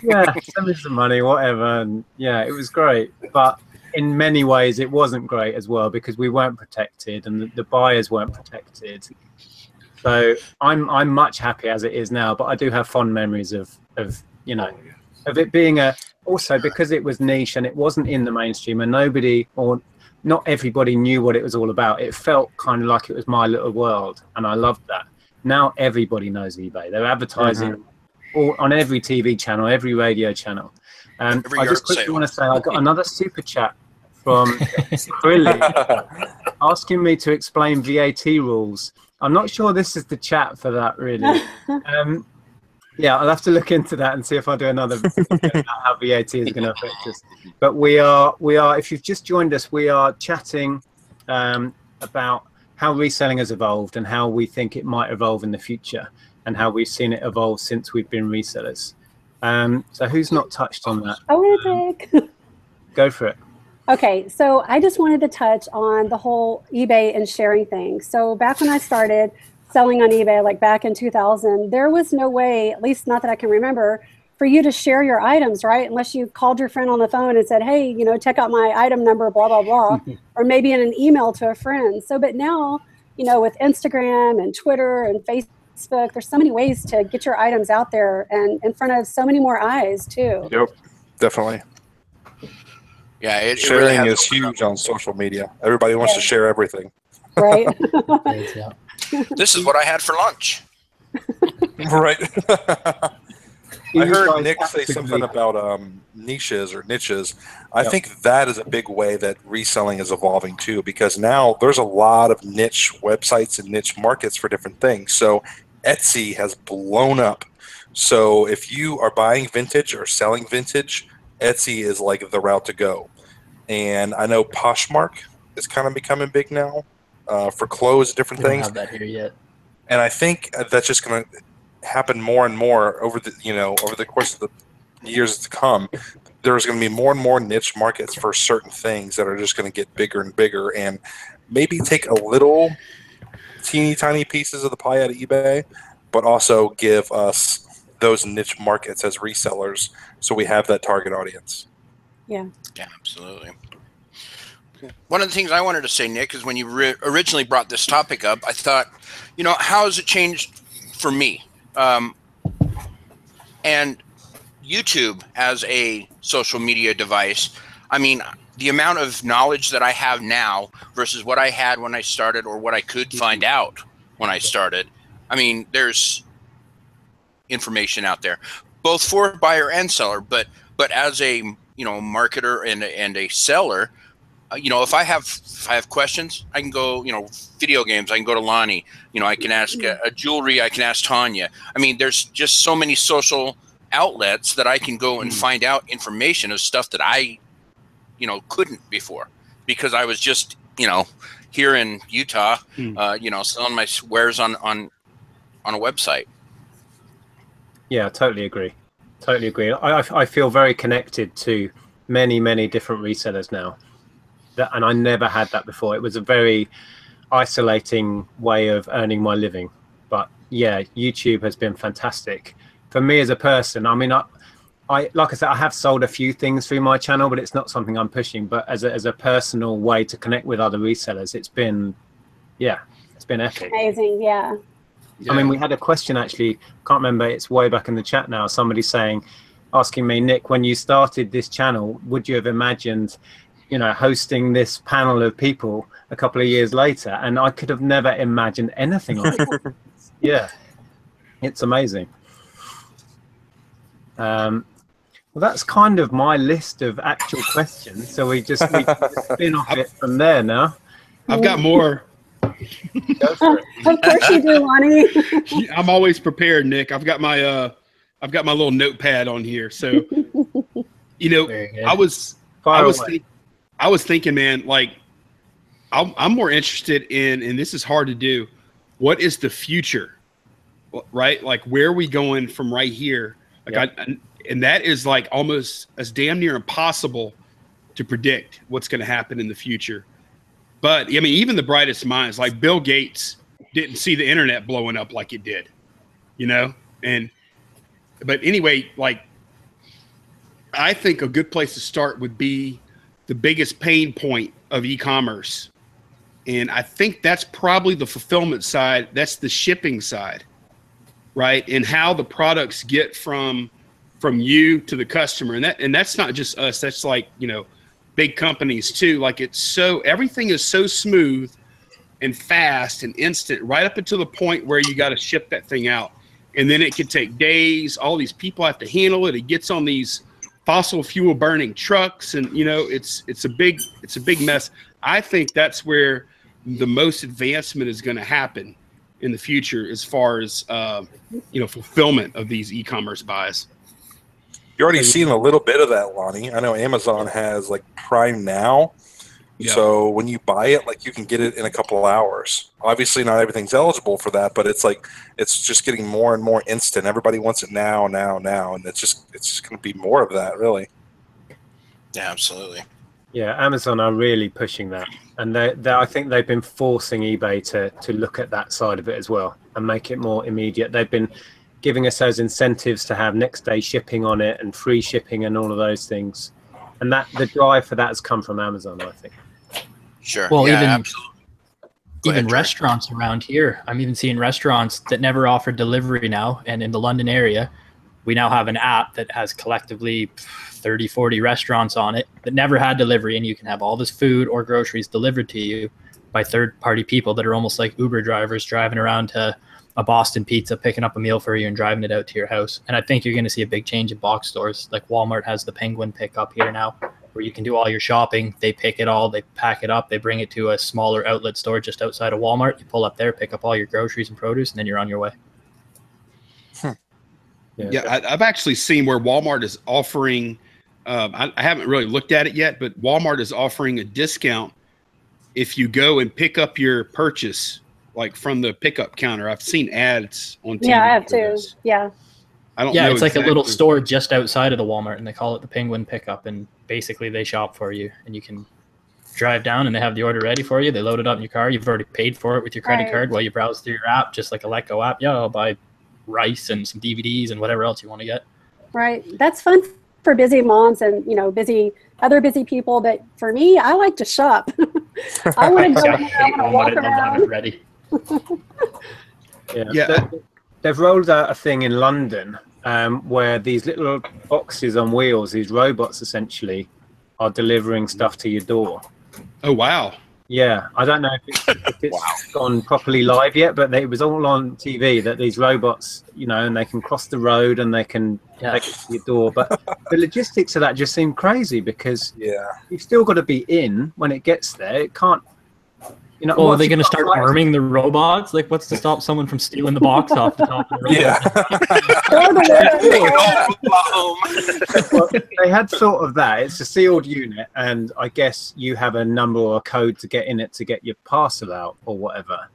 Send me some money, whatever. And yeah, it was great. But in many ways, it wasn't great as well because we weren't protected and the buyers weren't protected. So I'm much happier as it is now, but I do have fond memories of it being also because it was niche and it wasn't in the mainstream and not everybody knew what it was all about. It felt kind of like it was my little world, and I loved that. Now everybody knows eBay. They're advertising on every TV channel, every radio channel. And I just quickly want to say I got another super chat from Brilly asking me to explain VAT rules. I'm not sure this is the chat for that, really. I'll have to look into that and see if I do another video about how VAT is going to affect us. But we are. If you've just joined us, we are chatting about how reselling has evolved and how we think it might evolve in the future and how we've seen it evolve since we've been resellers. So who's not touched on that? Go for it. Okay, so I just wanted to touch on the whole eBay and sharing thing. So back when I started selling on eBay, like back in 2000, there was no way, at least not that I can remember, for you to share your items, right? Unless you called your friend on the phone and said, hey, check out my item number, blah, blah, blah, or maybe in an email to a friend. So, but now, with Instagram and Twitter and Facebook, there's so many ways to get your items out there and in front of so many more eyes too. Yep, definitely. Yeah, sharing really is huge on social media. Everybody wants to share everything. Right. This is what I had for lunch. Right. I heard Nick say something about niches. I think that is a big way that reselling is evolving too, because now there's a lot of niche websites and niche markets for different things. So Etsy has blown up. So if you are buying vintage or selling vintage, Etsy is like the route to go. And I know Poshmark is kind of becoming big now for clothes, different things. I don't have that here yet. And I think that's just going to happen more and more over the course of the years to come. There's going to be more and more niche markets for certain things that are just going to get bigger and bigger, and maybe take a little teeny tiny pieces of the pie out of eBay, but also give us those niche markets as resellers, so we have that target audience. Yeah, absolutely. One of the things I wanted to say, Nick, is when you originally brought this topic up, I thought, how has it changed for me? And YouTube as a social media device, I mean, the amount of knowledge that I have now versus what I had when I started or what I could find out when I started, I mean, there's information out there, both for buyer and seller, but as a marketer and a seller, you know, if I have questions, I can go, you know, video games, I can go to Lonnie, you know, I can ask a jewelry, I can ask Tonya. I mean, there's just so many social outlets that I can go and find out information of stuff that I, you know, couldn't before, because I was just, you know, here in Utah, you know, selling my wares on a website. Yeah, I totally agree. Totally agree. I feel very connected to many different resellers now. And I never had that before. It was a very isolating way of earning my living. But yeah, YouTube has been fantastic for me as a person. I mean, I like I said, I have sold a few things through my channel, but it's not something I'm pushing. But as a personal way to connect with other resellers, it's been, yeah, it's been epic. Amazing, yeah. I mean, we had a question actually, can't remember, it's way back in the chat now, somebody asking me, Nick, when you started this channel, would you have imagined, you know, hosting this panel of people a couple of years later? And I could have never imagined anything like it. Yeah, it's amazing. Well, that's kind of my list of actual questions. So we just spin off it from there now. I've got more. Go for it. Of course you do, Lonnie. I'm always prepared, Nick. I've got my little notepad on here. So, you know, I was thinking, man, like I'm more interested in, and this is hard to do, what is the future, right? Like, where are we going from right here? Like, and that is like almost as damn near impossible to predict what's going to happen in the future. But I mean, even the brightest minds, like Bill Gates, didn't see the internet blowing up like it did, you know? But anyway, like, I think a good place to start would be the biggest pain point of e-commerce. And I think that's probably the fulfillment side. That's the shipping side, right? And how the products get from you to the customer. And that's not just us. That's like, you know, big companies too. Like, everything is so smooth and fast and instant right up until the point where you got to ship that thing out. And then it can take days. All these people have to handle it. It gets on these fossil fuel burning trucks. And, you know, it's a big mess. I think that's where the most advancement is going to happen in the future, as far as, you know, fulfillment of these e-commerce buys. You're already seeing a little bit of that, Lonnie. I know Amazon has like Prime Now. Yeah. So when you buy it, like, you can get it in a couple of hours. Obviously not everything's eligible for that, but it's like, it's just getting more and more instant. Everybody wants it now. And it's just going to be more of that, really. Yeah, absolutely. Yeah, Amazon are really pushing that. And I think they've been forcing eBay to look at that side of it as well and make it more immediate. They've been giving us those incentives to have next day shipping on it and free shipping and all of those things. And that the drive for that has come from Amazon, I think. Sure. Well, yeah, even absolutely. Even restaurants around here, I'm even seeing restaurants that never offer delivery now. And in the London area, we now have an app that has collectively 30, 40 restaurants on it that never had delivery. And you can have all this food or groceries delivered to you by third-party people that are almost like Uber drivers driving around to a Boston Pizza, picking up a meal for you and driving it out to your house. And I think you're going to see a big change in box stores. Like Walmart has the Penguin pickup here now, where you can do all your shopping. They pick it all, they pack it up, they bring it to a smaller outlet store just outside of Walmart. You pull up there, pick up all your groceries and produce, and then you're on your way. Yeah, I've actually seen where Walmart is offering, I haven't really looked at it yet, but Walmart is offering a discount if you go and pick up your purchase, like from the pickup counter. I've seen ads on TV. Yeah, I have too. This. Yeah. I don't Yeah, know it's exactly. like a little store just outside of the Walmart, and they call it the Penguin Pickup. And basically, they shop for you, and you can drive down, and they have the order ready for you. They load it up in your car. You've already paid for it with your credit card while you browse through your app, just like a Let Go app. Yeah, I'll buy rice and some DVDs and whatever else you want to get. Right. That's fun for busy moms and, you know, other busy people. But for me, I like to shop. I want to go and walk around. Ready. Yeah. They've rolled out a thing in London where these little boxes on wheels, these robots essentially, are delivering stuff to your door. Oh, wow. Yeah, I don't know if it's gone properly live yet, but it was all on TV that these robots, you know, and they can cross the road and they can take it to your door. But the logistics of that just seem crazy because you've still got to be in when it gets there. It can't. You know, well, are they going to start arming the robots? Like, what's to stop someone from stealing the box off the top of the robot? Well, they had thought of that. It's a sealed unit, and I guess you have a number or a code to get in it to get your parcel out or whatever.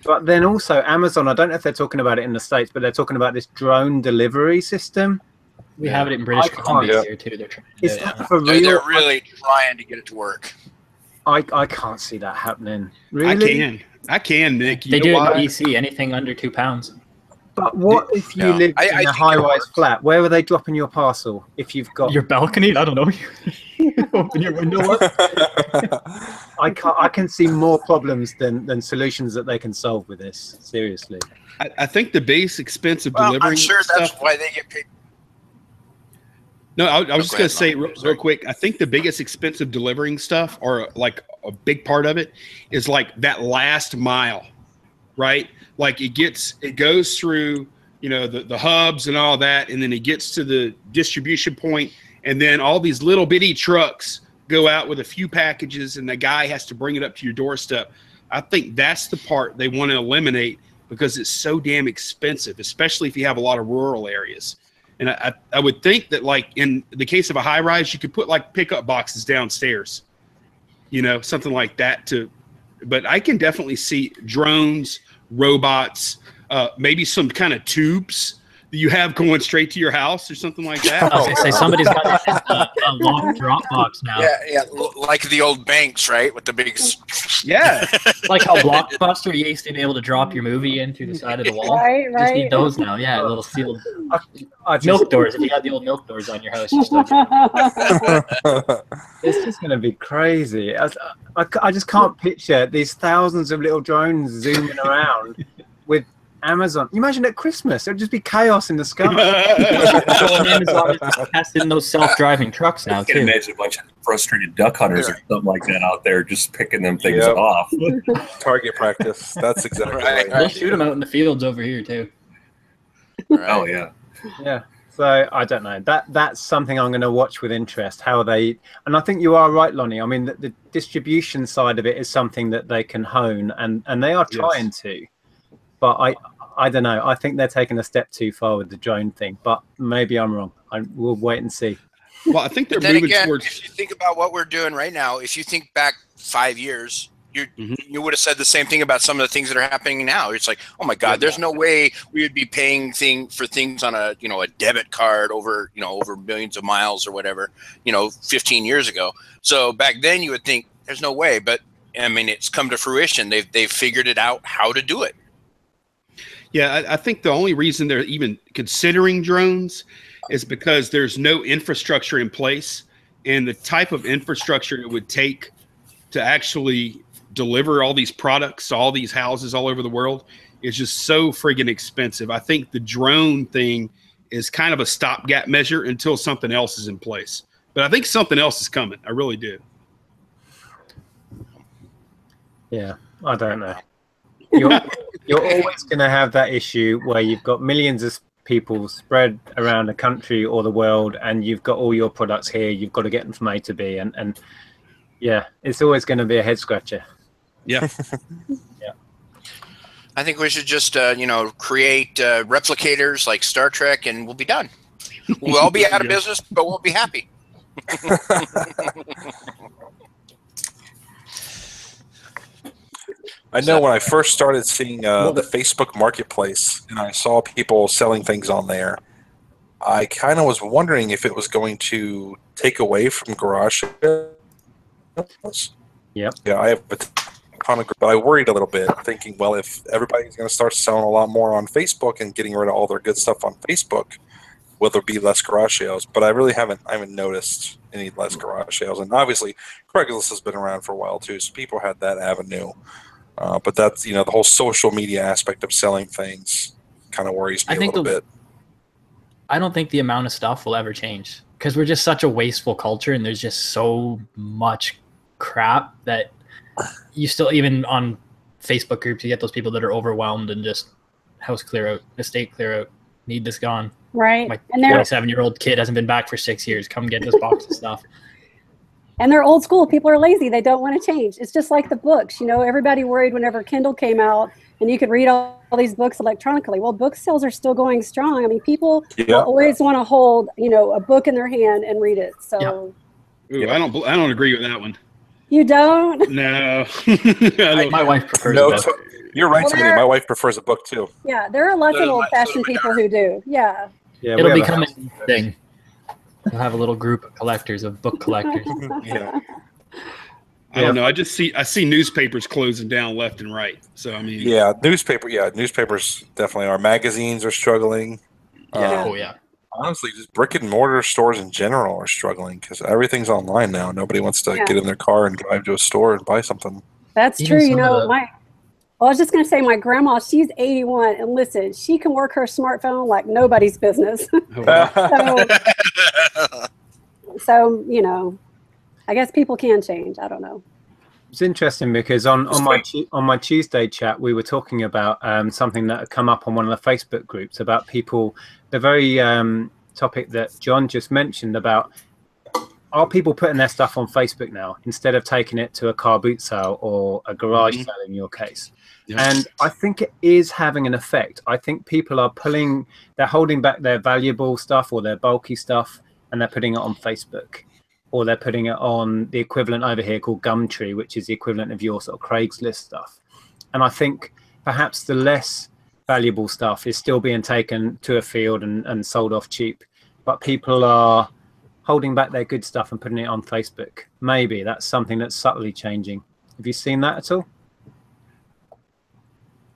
But then also Amazon, I don't know if they're talking about it in the States, but they're talking about this drone delivery system. We have it in British Columbia here too. They're trying to do it. For real? They're really trying to get it to work. I can't see that happening. Really? I can, Nick. They do it in BC, anything under 2 pounds. But what if you live in a high-rise flat? Where are they dropping your parcel if you've got your balcony? I don't know. Open your window up. I can see more problems than solutions that they can solve with this. Seriously. I think the base expense of delivering I'm sure that's stuff, why they get paid. No, I was just going to say real quick. I think the biggest expense of delivering stuff, or like a big part of it, is like that last mile, right? Like it goes through, you know, the hubs and all that, and then it gets to the distribution point, and then all these little bitty trucks go out with a few packages, and the guy has to bring it up to your doorstep. I think that's the part they want to eliminate because it's so damn expensive, especially if you have a lot of rural areas. And I would think that, like, in the case of a high rise, you could put like pickup boxes downstairs, you know, something like that but I can definitely see drones, robots, maybe some kind of tubes that you have going straight to your house or something like that. I was going to say, somebody's got a locked drop box now. Yeah, like the old banks, right? With the big. Yeah. Like how Blockbuster, you used to be able to drop your movie in through the side of the wall. Right. You just need those now. Yeah, little sealed milk doors. If you got the old milk doors on your house, you still It's just going to be crazy. I just can't picture these thousands of little drones zooming around with Amazon. You imagine at Christmas, it would just be chaos in the sky. Amazon is testing those self-driving trucks now, I can too. imagine a bunch of frustrated duck hunters or something like that out there just picking them things off. Target practice. That's exactly right. They'll shoot them out in the fields over here, too. Right. Oh, yeah. Yeah. So I don't know. That's something I'm going to watch with interest. How they, and I think you are right, Lonnie. I mean, the distribution side of it is something that they can hone, and they are trying to. But I don't know. I think they're taking a step too far with the drone thing. But maybe I'm wrong. We'll wait and see. Well, I think they're Then moving again, towards. if you think about what we're doing right now, if you think back 5 years, you would have said the same thing about some of the things that are happening now. It's like, oh my God, there's no way we would be paying for things on a debit card over millions of miles or whatever, 15 years ago. So back then you would think there's no way, but I mean, it's come to fruition. They've figured it out how to do it. Yeah, I think the only reason they're even considering drones is because there's no infrastructure in place, and the type of infrastructure it would take to actually deliver all these products to all these houses all over the world is just so friggin' expensive. I think the drone thing is kind of a stopgap measure until something else is in place. But I think something else is coming. I really do. Yeah, I don't know. You're always going to have that issue where you've got millions of people spread around the country or the world, and you've got all your products here. You've got to get them from A to B, and yeah, it's always going to be a head scratcher. Yeah. Yeah. I think we should just create replicators like Star Trek, and we'll be done. We'll all be out of business, but we'll be happy. I know when I first started seeing the Facebook Marketplace and I saw people selling things on there, I kind of was wondering if it was going to take away from garage sales. Yep. Yeah, I have a ton of, but I worried a little bit, thinking, well, if everybody's going to start selling a lot more on Facebook and getting rid of all their good stuff on Facebook, will there be less garage sales? But I really haven't noticed any less garage sales. And obviously, Craigslist has been around for a while too, so people had that avenue. But that's, the whole social media aspect of selling things kind of worries me a little bit. I don't think the amount of stuff will ever change because we're just such a wasteful culture, and there's just so much crap that you still, even on Facebook groups, you get those people that are overwhelmed and just house clear out, estate clear out, need this gone. Right. My And they're 27-year-old kid hasn't been back for 6 years. Come get this box of stuff. And they're old school. People are lazy. They don't want to change. It's just like the books. You know, everybody worried whenever Kindle came out and you could read all these books electronically. Well, book sales are still going strong. I mean, people will always want to hold, you know, a book in their hand and read it. So, Ooh, I don't agree with that one. You don't? No. My wife prefers a book. You're right, Tony. My wife prefers a book too. Yeah, there are lots of old-fashioned people who do. Yeah. It'll become a thing. We'll have a little group of collectors, of book collectors. Yeah. I don't know. I see newspapers closing down left and right. So I mean, newspapers definitely are. Magazines are struggling. Yeah. Honestly, just brick and mortar stores in general are struggling because everything's online now. Nobody wants to get in their car and drive to a store and buy something. That's true. You know, I was just going to say, my grandma, she's 81, and listen, she can work her smartphone like nobody's business. So, you know, I guess people can change. I don't know. It's interesting because on my Tuesday chat, we were talking about something that had come up on one of the Facebook groups about people, the very topic that John just mentioned about, are people putting their stuff on Facebook now instead of taking it to a car boot sale or a garage sale in your case? And I think it is having an effect. I think people are they're holding back their valuable stuff or their bulky stuff, and they're putting it on Facebook, or they're putting it on the equivalent over here called Gumtree, which is the equivalent of your sort of Craigslist stuff. And I think perhaps the less valuable stuff is still being taken to a field and sold off cheap, but people are holding back their good stuff and putting it on Facebook. Maybe that's something that's subtly changing. Have you seen that at all?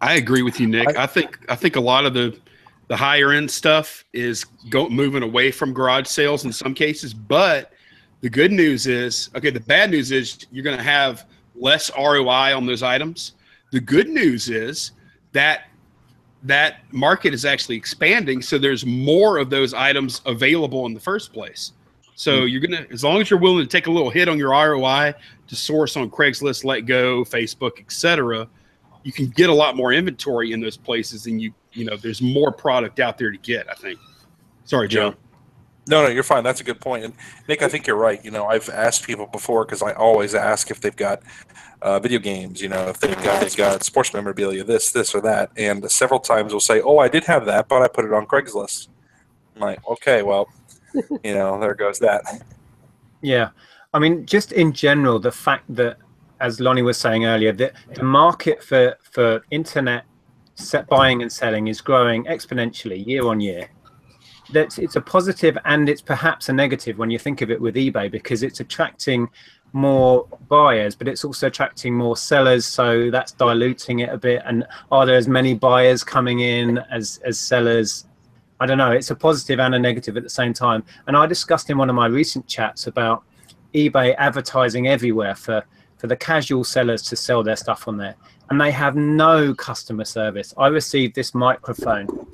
I agree with you, Nick. I think a lot of the higher end stuff is moving away from garage sales in some cases, but the good news is, the bad news is you're going to have less ROI on those items. The good news is that market is actually expanding, so there's more of those items available in the first place. So you're going to, as long as you're willing to take a little hit on your ROI to source on Craigslist, Let Go, Facebook, etc., you can get a lot more inventory in those places, and you know there's more product out there to get, I think. Sorry, Joe. No, you're fine. That's a good point. And Nick, I think you're right. You know, I've asked people before, because I always ask if they've got video games, you know, if they've got sports memorabilia, this or that. And several times they'll say, oh, I did have that, but I put it on Craigslist. I'm like, okay, well, you know, there goes that. Yeah. I mean, just in general, the fact that, as Lonnie was saying earlier, that the market for internet buying and selling is growing exponentially year on year. It's a positive, and it's perhaps a negative when you think of it with eBay, because it's attracting more buyers, but it's also attracting more sellers, so that's diluting it a bit. And are there as many buyers coming in as sellers? I don't know. It's a positive and a negative at the same time. And I discussed in one of my recent chats about eBay advertising everywhere for the casual sellers to sell their stuff on there, and they have no customer service. I received this microphone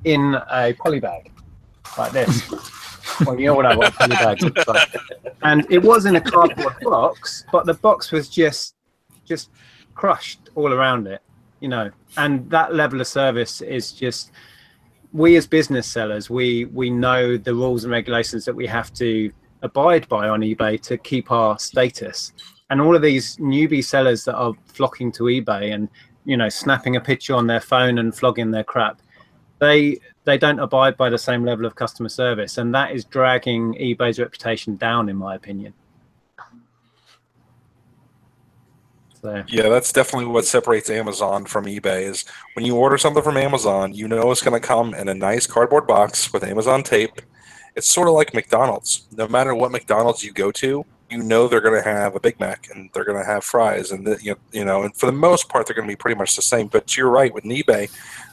in a poly bag like this. Well, you know what a poly bag looks like. And it was in a cardboard box, but the box was just crushed all around it, you know. And that level of service is just, we as business sellers, we know the rules and regulations that we have to abide by on eBay to keep our status. And all of these newbie sellers that are flocking to eBay and, you know, snapping a picture on their phone and flogging their crap, they don't abide by the same level of customer service, and that is dragging eBay's reputation down, in my opinion. So yeah, that's definitely what separates Amazon from eBay. Is when you order something from Amazon, you know it's going to come in a nice cardboard box with Amazon tape. It's sort of like McDonald's. No matter what McDonald's you go to, you know they're going to have a Big Mac and they're going to have fries, and you know, and for the most part they're going to be pretty much the same. But you're right, with eBay,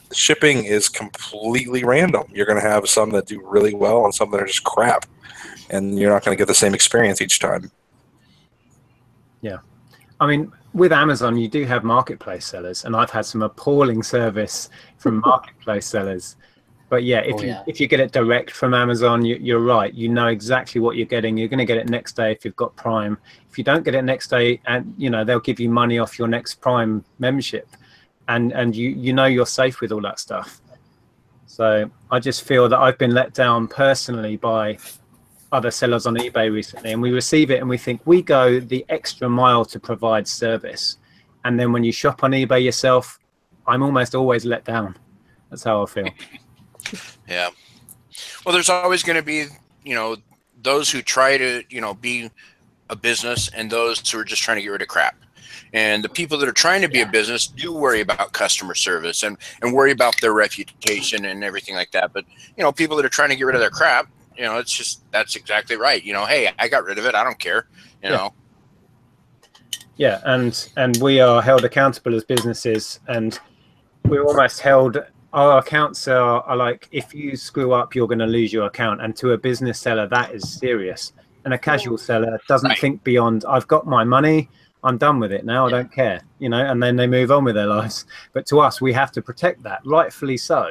the shipping is completely random. You're going to have some that do really well and some that are just crap, and you're not going to get the same experience each time. Yeah, I mean, with Amazon you do have marketplace sellers, and I've had some appalling service from marketplace sellers. But yeah, if you get it direct from Amazon, you're right. You know exactly what you're getting. You're going to get it next day if you've got Prime. If you don't get it next day, and you know they'll give you money off your next Prime membership, and you know you're safe with all that stuff. So I just feel that I've been let down personally by other sellers on eBay recently, and we receive it and we think we go the extra mile to provide service. And then when you shop on eBay yourself, I'm almost always let down. That's how I feel. Yeah. Well, there's always going to be, those who try to, be a business and those who are just trying to get rid of crap. And the people that are trying to be a business do worry about customer service and worry about their reputation and everything like that. But, people that are trying to get rid of their crap, it's just, that's exactly right. Hey, I got rid of it. I don't care, know. Yeah, and we are held accountable as businesses, and we're almost held. Our accounts are like, if you screw up, you're going to lose your account. And to a business seller, that is serious. And a casual seller doesn't think beyond, I've got my money, I'm done with it now, I don't care, and then they move on with their lives. But to us, we have to protect that, rightfully so.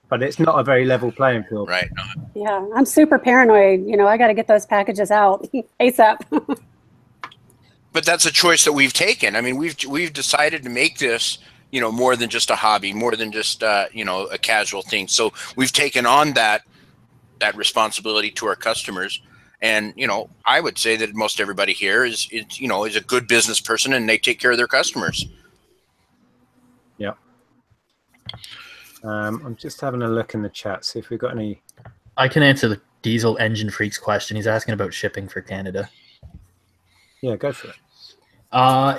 But it's not a very level playing field. Right. Yeah, I'm super paranoid. I got to get those packages out ASAP. But that's a choice that we've taken. I mean, we've decided to make this, more than just a hobby, more than just, a casual thing. So we've taken on that responsibility to our customers. And, I would say that most everybody here is a good business person, and they take care of their customers. Yeah. I'm just having a look in the chat, see if we've got any. I can answer the Diesel Engine Freak's question. He's asking about shipping for Canada. Yeah, go for it.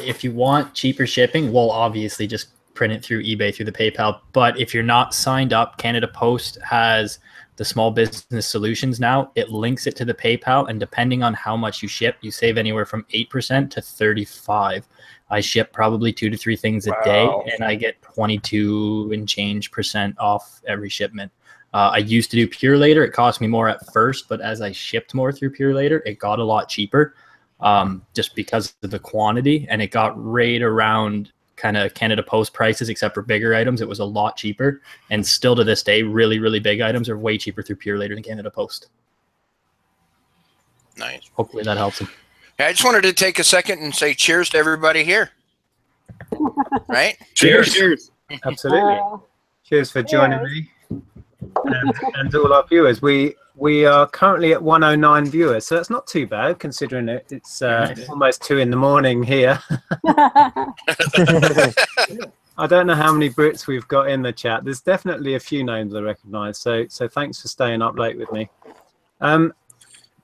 If you want cheaper shipping, well, obviously just print it through eBay, through the PayPal. But if you're not signed up, Canada Post has the small business solutions now. It links it to the PayPal, and depending on how much you ship, you save anywhere from 8% to 35%. I ship probably 2 to 3 things a day, and I get 22 and change % off every shipment. I used to do Pure Later. It cost me more at first, but as I shipped more through Pure Later, it got a lot cheaper. Just because of the quantity, and it got right around kind of Canada Post prices, except for bigger items. It was a lot cheaper, and still to this day, really, really big items are way cheaper through Pure Later than Canada Post. Nice. Hopefully that helps him. Yeah, I just wanted to take a second and say cheers to everybody here. Right? Cheers. Absolutely. Cheers for joining me and all our viewers. We are currently at 109 viewers, so that's not too bad considering it's almost 2 in the morning here. I don't know how many Brits we've got in the chat. There's definitely a few names I recognise, so thanks for staying up late with me.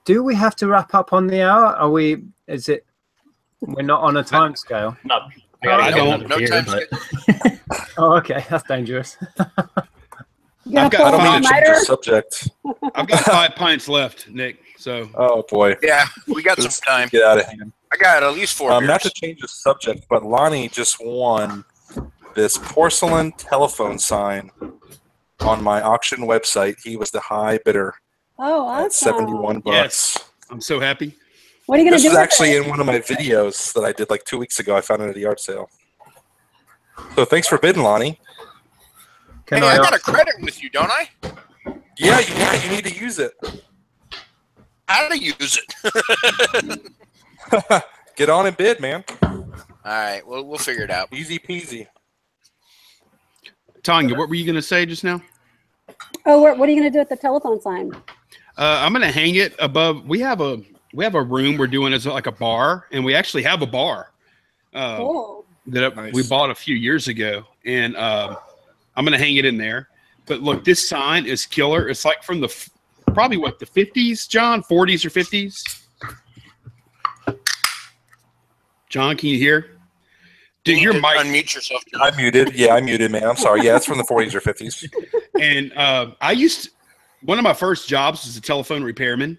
Do we have to wrap up on the hour? We're not on a time scale? No, I don't. No time but... Oh, okay, that's dangerous. I don't mean to change the subject. I've got 5 pints left, Nick. So. Oh boy. Yeah, we got some time. Get out of hand. I got at least 4 beers. Not to change the subject, but Lonnie just won this porcelain telephone sign on my auction website. He was the high bidder. Oh, awesome. At $71. Yes. I'm so happy. What are you going to do? This was actually in one of my videos that I did like 2 weeks ago. I found it at a yard sale. So thanks for bidding, Lonnie. I got a credit with you, don't I? Yeah, you need to use it. How to use it? Get on and bid, man. All right, well, we'll figure it out. Easy peasy. Tonya, what were you going to say just now? Oh, what are you going to do with the telephone sign? I'm going to hang it above. We have a room we're doing as like a bar, and we actually have a bar that we bought a few years ago, and I'm going to hang it in there. But look, this sign is killer. It's like from probably the 50s, John, 40s or 50s. John, can you hear? Dude, your mic. Unmute yourself, John. I'm muted. Yeah, I'm muted, man. I'm sorry. Yeah, it's from the 40s or 50s. And one of my first jobs was a telephone repairman.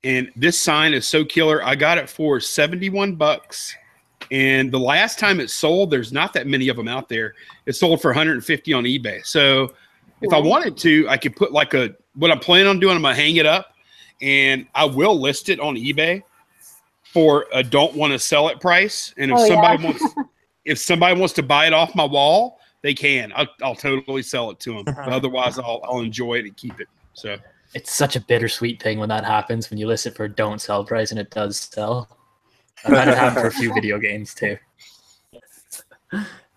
And this sign is so killer. I got it for $71. And the last time it sold, there's not that many of them out there. It sold for $150 on eBay. So if I wanted to, I could put what I'm planning on doing, I'm going to hang it up, and I will list it on eBay for a don't want to sell it price. And if somebody wants to buy it off my wall, they can. I'll totally sell it to them. But otherwise, I'll enjoy it and keep it. So it's such a bittersweet thing when that happens, when you list it for a don't sell price and it does sell. I've had it happen for a few video games too.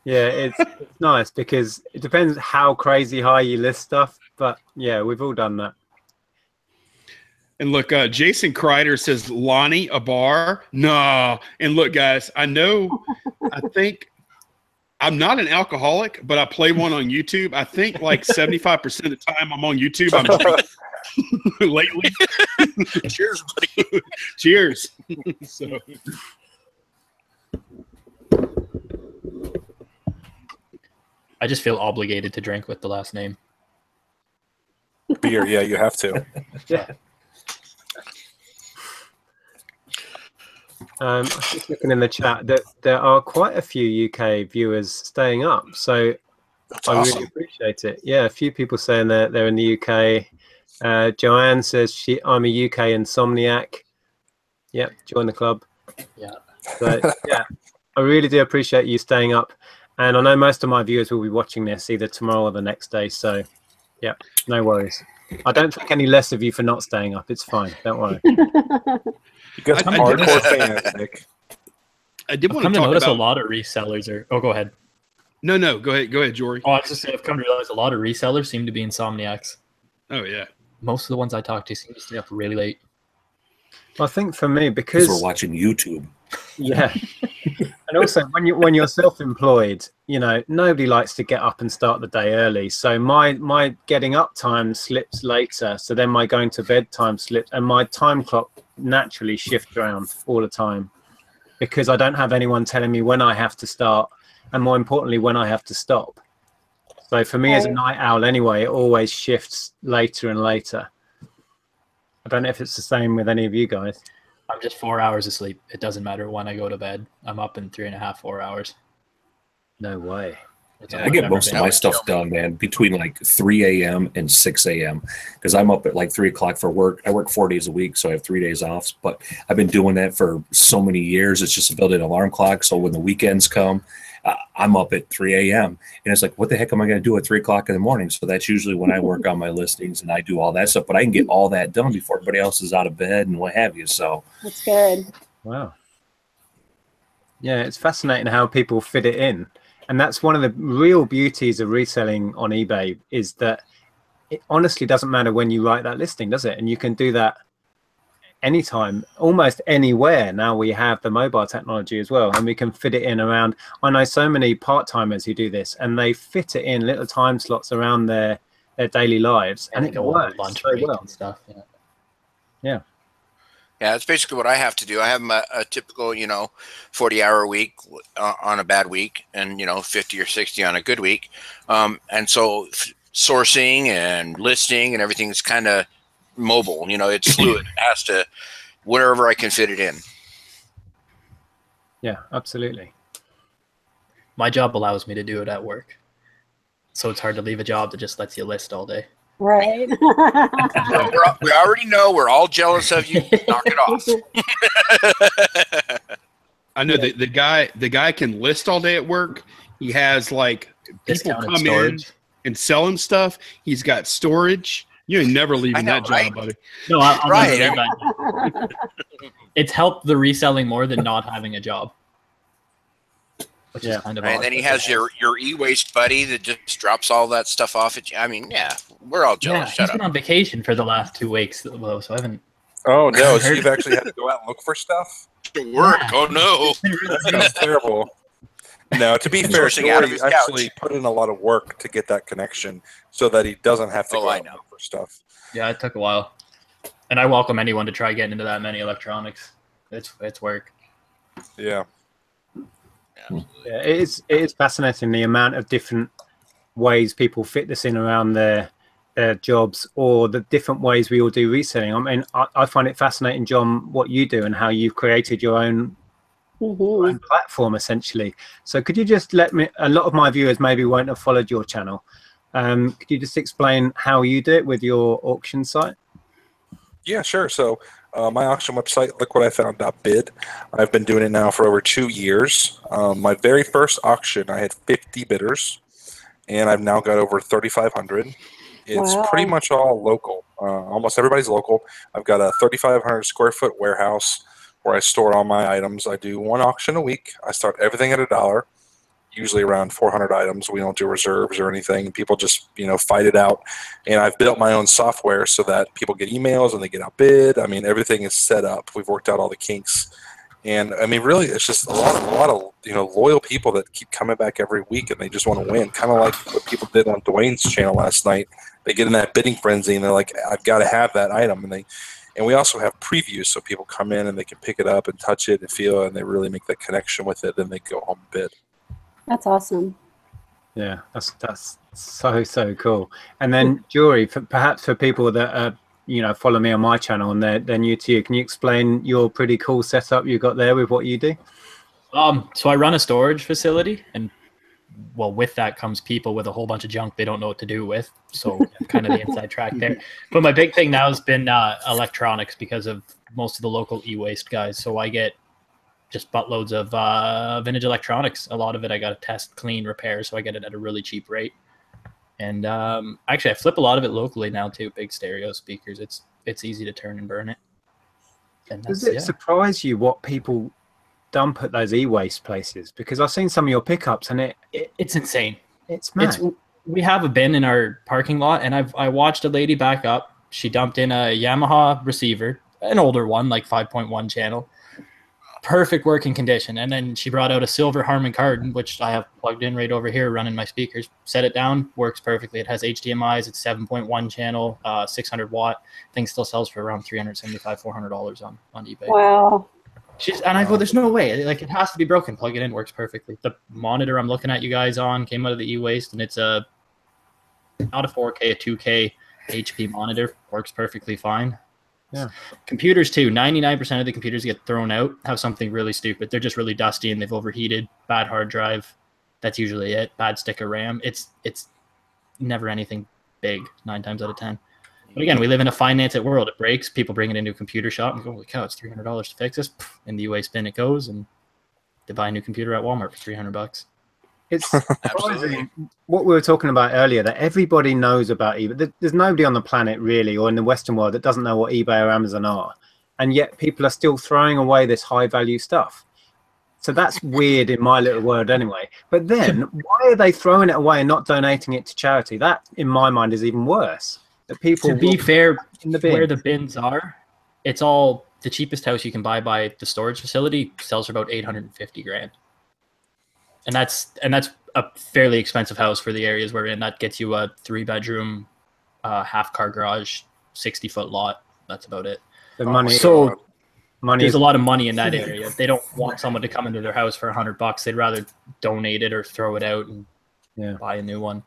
Yeah, it's nice because it depends how crazy high you list stuff. But yeah, we've all done that. And look, Jason Kreider says, Lonnie, a bar? No. And look, guys, I think I'm not an alcoholic, but I play one on YouTube. I think like 75% of the time I'm on YouTube, I'm drinking lately. Cheers, buddy. Cheers. So. I just feel obligated to drink with the last name. Beer, yeah, you have to. Yeah. I was just looking in the chat that there are quite a few UK viewers staying up, so That's I awesome. really appreciate it. Yeah, a few people saying that they're in the UK. Joanne says I'm a UK insomniac. Yep, join the club. Yeah. So yeah, I really do appreciate you staying up, and I know most of my viewers will be watching this either tomorrow or the next day. So yeah, no worries. I don't think any less of you for not staying up. It's fine. Don't worry. You got some hardcore fans, Nick. I did I've want come to to talk notice about a lot of resellers are. Oh, go ahead. No, go ahead, Jory. Oh, I was just saying, I've come to realize a lot of resellers seem to be insomniacs. Oh yeah. Most of the ones I talk to seem to stay up really late. I think for me, Because because we're watching YouTube. yeah, and also when you're self-employed, you know, nobody likes to get up and start the day early. So my getting up time slips later. So then my going to bed time slips, and my time clock naturally shifts around all the time because I don't have anyone telling me when I have to start, and more importantly, when I have to stop. So for me as a night owl anyway, it always shifts later and later. I don't know if it's the same with any of you guys. I'm just 4 hours of sleep. It doesn't matter when I go to bed. I'm up in 3.5, 4 hours. No way. I get most of my stuff done, man, between like 3 a.m. and 6 a.m. because I'm up at like 3 o'clock for work. I work 4 days a week, so I have 3 days off. But I've been doing that for so many years. It's just a built-in alarm clock. So when the weekends come, I'm up at 3 a.m. And it's like, what the heck am I going to do at 3 o'clock in the morning? So that's usually when I work on my listings and I do all that stuff. But I can get all that done before everybody else is out of bed and what have you. So That's good. Wow. Yeah, it's fascinating how people fit it in. And that's one of the real beauties of reselling on eBay is that it honestly doesn't matter when you write that listing, does it? And you can do that anytime, almost anywhere. Now we have the mobile technology as well, and we can fit it in around. I know so many part-timers who do this, and they fit it in little time slots around their daily lives, and it works lunch so break well. and stuff. Yeah. Yeah, that's basically what I have to do. I have a typical, 40-hour week on a bad week, and 50 or 60 on a good week. And so sourcing and listing and everything is kind of mobile. It's fluid. It has to wherever I can fit it in. Yeah, absolutely. My job allows me to do it at work, so it's hard to leave a job that just lets you list all day. Right. We already know we're all jealous of you. Knock it off. I know the guy can list all day at work. He has like people Discounted come storage. in and sell him stuff. He's got storage. You ain't never leaving that job, right? buddy. No, I'll Right. never leave that. It's helped the reselling more than not having a job, which is kind of And odd. then he has your e-waste buddy that just drops all that stuff off at you. I mean, yeah, we're all jealous. He's Shut been up. on vacation for the last 2 weeks, though, so I haven't. Oh no, so you've actually had to go out and look for stuff? To work. Yeah. Oh no. That's terrible. No, to be fair, Sourcing out of Jory his actually couch. put in a lot of work to get that connection so that he doesn't have to Oh, go I out and know. look for stuff. Yeah, it took a while, and I welcome anyone to try getting into that many electronics. It's work. Yeah. Yeah, it is fascinating the amount of different ways people fit this in around their jobs, or the different ways we all do reselling. I mean, I find it fascinating, John, what you do and how you've created your own platform essentially. So could you just let me, a lot of my viewers maybe won't have followed your channel. Could you just explain how you do it with your auction site? Yeah, sure. So my auction website, lookwhatifound.bid. I've been doing it now for over 2 years. My very first auction, I had 50 bidders, and I've now got over 3,500. It's pretty much all local. Almost everybody's local. I've got a 3,500 square foot warehouse where I store all my items. I do one auction a week. I start everything at $1. usually around 400 items. We don't do reserves or anything. People just, fight it out. And I've built my own software so that people get emails and they get outbid. I mean, everything is set up. We've worked out all the kinks. And I mean, really, it's just a lot of loyal people that keep coming back every week, and they just want to win. Kind of like what people did on Dwayne's channel last night. They get in that bidding frenzy, and they're like, "I've got to have that item." And we also have previews, so people come in and they can pick it up and touch it and feel it, and they really make that connection with it. Then they go home and bid. That's awesome. Yeah, that's so cool. And then, Jory, perhaps for people that follow me on my channel and they're new to you, can you explain your pretty cool setup you got there with what you do? So I run a storage facility, and well, with that comes people with a whole bunch of junk they don't know what to do with. So kind of the inside track there. But my big thing now has been electronics, because of most of the local e-waste guys. So I get just buttloads of vintage electronics. A lot of it I got to test, clean, repair, so I get it at a really cheap rate. And actually, I flip a lot of it locally now too. Big stereo speakers. It's easy to turn and burn it. And does it surprise you what people dump at those e-waste places? Because I've seen some of your pickups, and it's insane. It's mad. We have a bin in our parking lot, and I watched a lady back up. She dumped in a Yamaha receiver, an older one, like 5.1 channel. Perfect working condition. And then she brought out a silver Harman Kardon, which I have plugged in right over here, running my speakers. Set it down, works perfectly. It has HDMI's. It's 7.1 channel, 600 watt. Thing still sells for around $375, $400 on eBay. Wow. And I go, there's no way. Like, it has to be broken. Plug it in, works perfectly. The monitor I'm looking at you guys on came out of the e-waste, and it's not a 4K, a 2K HP monitor. Works perfectly fine. Yeah. Computers too. 99% of the computers get thrown out have something really stupid. They're just really dusty and they've overheated. Bad hard drive. That's usually it. Bad stick of RAM. It's never anything big 9 times out of 10. But again, we live in a finance world. It breaks. People bring it into a computer shop and go, holy cow, it's $300 to fix this. In the e-waste bin it goes, and they buy a new computer at Walmart for $300. It's surprising what we were talking about earlier, that everybody knows about eBay. There's nobody on the planet really, or in the Western world, that doesn't know what eBay or Amazon are. And yet people are still throwing away this high value stuff. So that's weird in my little world anyway. But then why are they throwing it away and not donating it to charity? That, in my mind, is even worse. That people, to be fair, in the bin. Where the bins are, it's all the cheapest house you can buy by the storage facility sells for about $850,000. And that's a fairly expensive house for the areas we're in. That gets you a 3-bedroom, half-car garage, 60-foot lot. That's about it. The money. So there's a lot of money in that area. They don't want someone to come into their house for $100. They'd rather donate it or throw it out and buy a new one.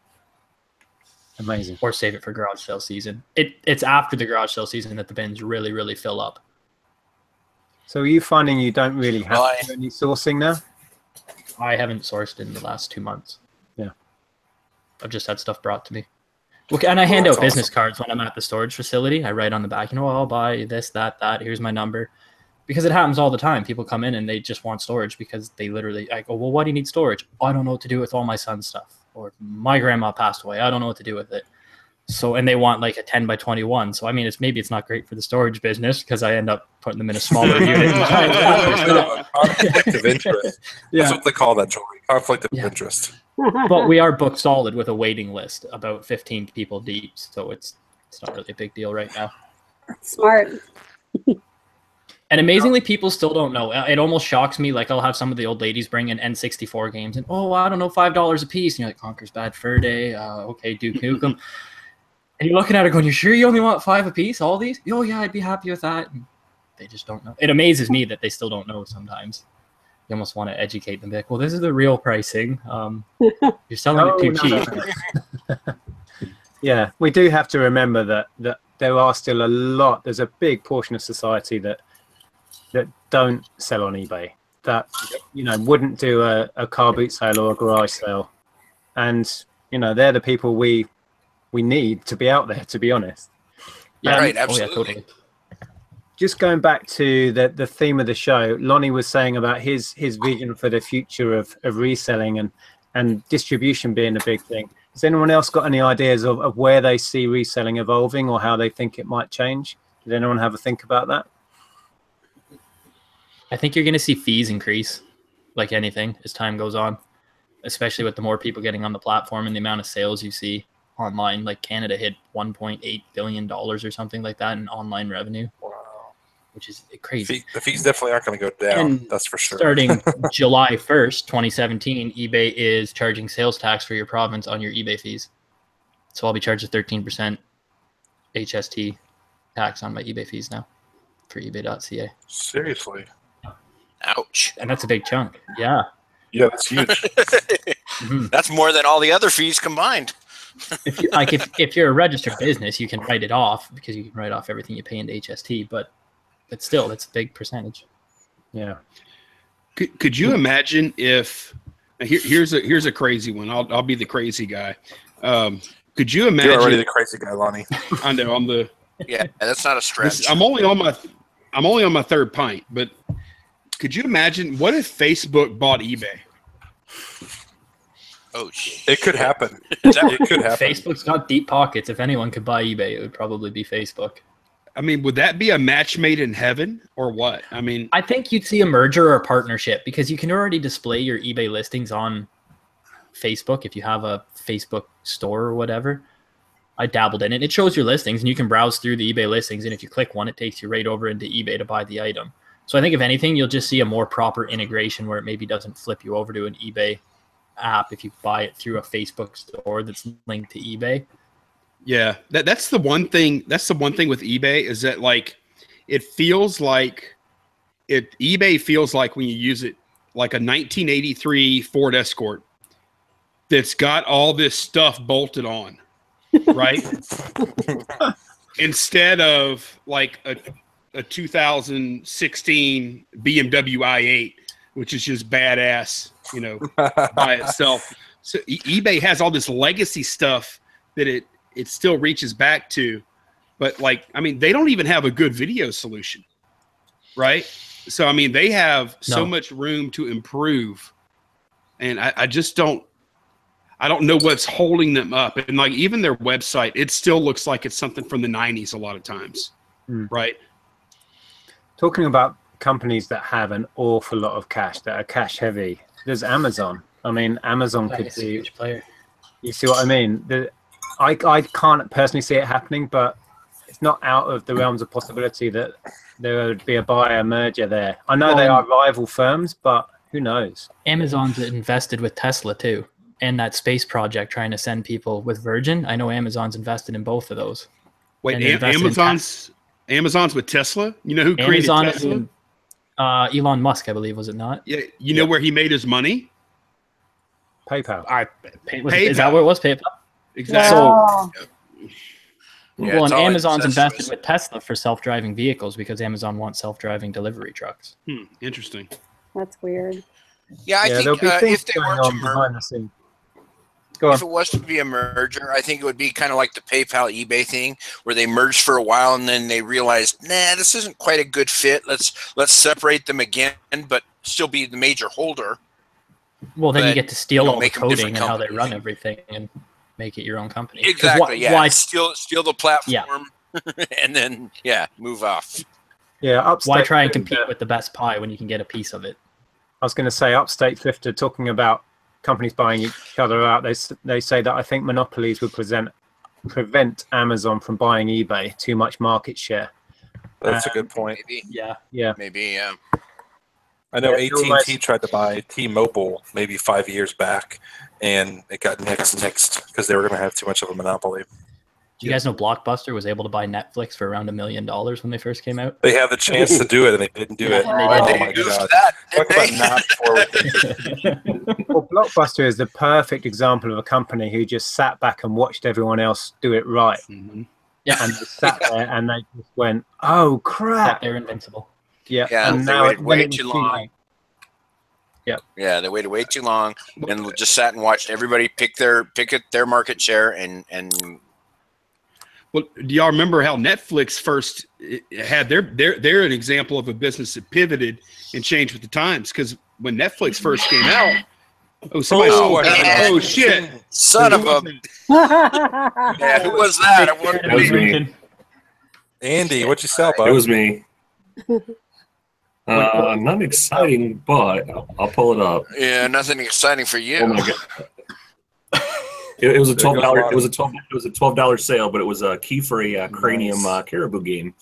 Amazing. Or save it for garage sale season. It's after the garage sale season that the bins really, really fill up. So are you finding you don't really have to do any sourcing now? I haven't sourced in the last 2 months. Yeah. I've just had stuff brought to me. Look, and I hand out business cards when I'm at the storage facility. I write on the back, I'll buy this, that. Here's my number. Because it happens all the time. People come in and they just want storage because they literally, I go, well, why do you need storage? I don't know what to do with all my son's stuff. Or my grandma passed away. I don't know what to do with it. So, and they want like a 10 by 21. So, I mean, maybe it's not great for the storage business because I end up putting them in a smaller unit. Conflict of interest. That's what they call that, Joey. Conflict of interest. But we are booked solid with a waiting list, about 15 people deep. So it's not really a big deal right now. Smart. And amazingly, people still don't know. It almost shocks me. Like, I'll have some of the old ladies bring in N64 games and, I don't know, $5 a piece. And you're like, Conker's Bad Fur Day. Okay, Duke Nukem. And you're looking at it going, you sure you only want 5 a piece, all these? Oh, yeah, I'd be happy with that. And they just don't know. It amazes me that they still don't know sometimes. You almost want to educate them. Like, well, this is the real pricing. You're selling it too cheap. Yeah, we do have to remember that there are still a lot. There's a big portion of society that don't sell on eBay, that wouldn't do a car boot sale or a garage sale, and they're the people we need to be out there, to be honest. Yeah, right, absolutely. Totally. Just going back to the theme of the show, Lonnie was saying about his vision for the future of reselling and distribution being a big thing. Has anyone else got any ideas of where they see reselling evolving or how they think it might change? Did anyone have a think about that? I think you're going to see fees increase, like anything, as time goes on. especially with the more people getting on the platform and the amount of sales you see online. Like Canada hit $1.8 billion or something like that in online revenue. Wow. Which is crazy. The fees definitely aren't going to go down. And that's for sure. Starting July 1st, 2017, eBay is charging sales tax for your province on your eBay fees. So I'll be charged a 13% HST tax on my eBay fees now for ebay.ca. Seriously? Ouch. And that's a big chunk. Yeah. Yeah, that's huge. That's more than all the other fees combined. If you're a registered business, you can write it off because you can write off everything you pay into HST, but still, that's a big percentage. Yeah. Could you imagine if here's a crazy one? I'll be the crazy guy. Could you imagine? You're already the crazy guy, Lonnie. I know I'm the. Yeah, that's not a stretch. I'm only on my third pint, but could you imagine what if Facebook bought eBay? Oh shit! It could happen. It could happen. Facebook's got deep pockets. If anyone could buy eBay, it would probably be Facebook. I mean, would that be a match made in heaven or what? I mean, I think you'd see a merger or a partnership because you can already display your eBay listings on Facebook if you have a Facebook store or whatever. I dabbled in it. It shows your listings and you can browse through the eBay listings. And if you click one, it takes you right over into eBay to buy the item. So I think if anything, you'll just see a more proper integration where it maybe doesn't flip you over to an eBay app if you buy it through a Facebook store that's linked to eBay. Yeah, that's the one thing. That's the one thing with eBay is that like it feels like eBay feels like when you use it like a 1983 Ford Escort that's got all this stuff bolted on, right? Instead of like a 2016 BMW i8, which is just badass, by itself. So eBay has all this legacy stuff that it still reaches back to, but like, I mean, they don't even have a good video solution, right? So, I mean, they have so much room to improve, and I just don't know what's holding them up. And like, even their website, it still looks like it's something from the 90s a lot of times, right? Talking about companies that have an awful lot of cash, that are cash heavy, there's Amazon. I mean, Amazon could be a huge player. You see what I mean? I can't personally see it happening, but it's not out of the realms of possibility that there would be a buyer merger there. I know they are rival firms, but who knows? Amazon's invested with Tesla too, and that space project trying to send people with Virgin. I know Amazon's invested in both of those. Wait, Amazon's with Tesla? You know who created Tesla? Elon Musk, I believe, was it not? Yeah, you know where he made his money? PayPal. PayPal. Is that what it was? PayPal. Exactly. So, Yeah, and Amazon's invested with Tesla for self-driving vehicles because Amazon wants self-driving delivery trucks. Interesting. That's weird. Yeah, I think if they were to merge, if it was to be a merger, I think it would be kind of like the PayPal eBay thing, where they merged for a while and then they realized, nah, this isn't quite a good fit. Let's separate them again, but still be the major holder. Well, then you get to steal all the make them coding different and how they companies. run everything and make it your own company. Exactly. Yeah. Steal the platform and then move off. Yeah. Why try and compete with the best pie when you can get a piece of it? I was going to say, Upstate Thrifter, talking about companies buying each other out. They say that I think monopolies would prevent Amazon from buying eBay. Too much market share. That's a good point. Maybe. Yeah. Maybe. I know AT&T tried to buy T-Mobile maybe 5 years back, and it got nixed because they were going to have too much of a monopoly. Do you guys know Blockbuster was able to buy Netflix for around $1 million when they first came out? They had the chance to do it, and they didn't do it. They Oh my god! Talk about not forward. Well, Blockbuster is the perfect example of a company who just sat back and watched everyone else do it right. Yeah, and they sat there and they just went, "Oh crap! They're invincible." Yeah, and and they waited way too long. Yeah, they waited way too long and just sat and watched everybody pick at their market share and. Well, do y'all remember how Netflix first had they're an example of a business that pivoted and changed with the times? Because when Netflix first came out, shit, son of a who was that? It was me. Andy, what'd you sell, bud? It was me. Not exciting, but I'll pull it up. Yeah, nothing exciting for you. Oh my god! It was a $12. It was a $12 sale, but it was a key for a cranium caribou game.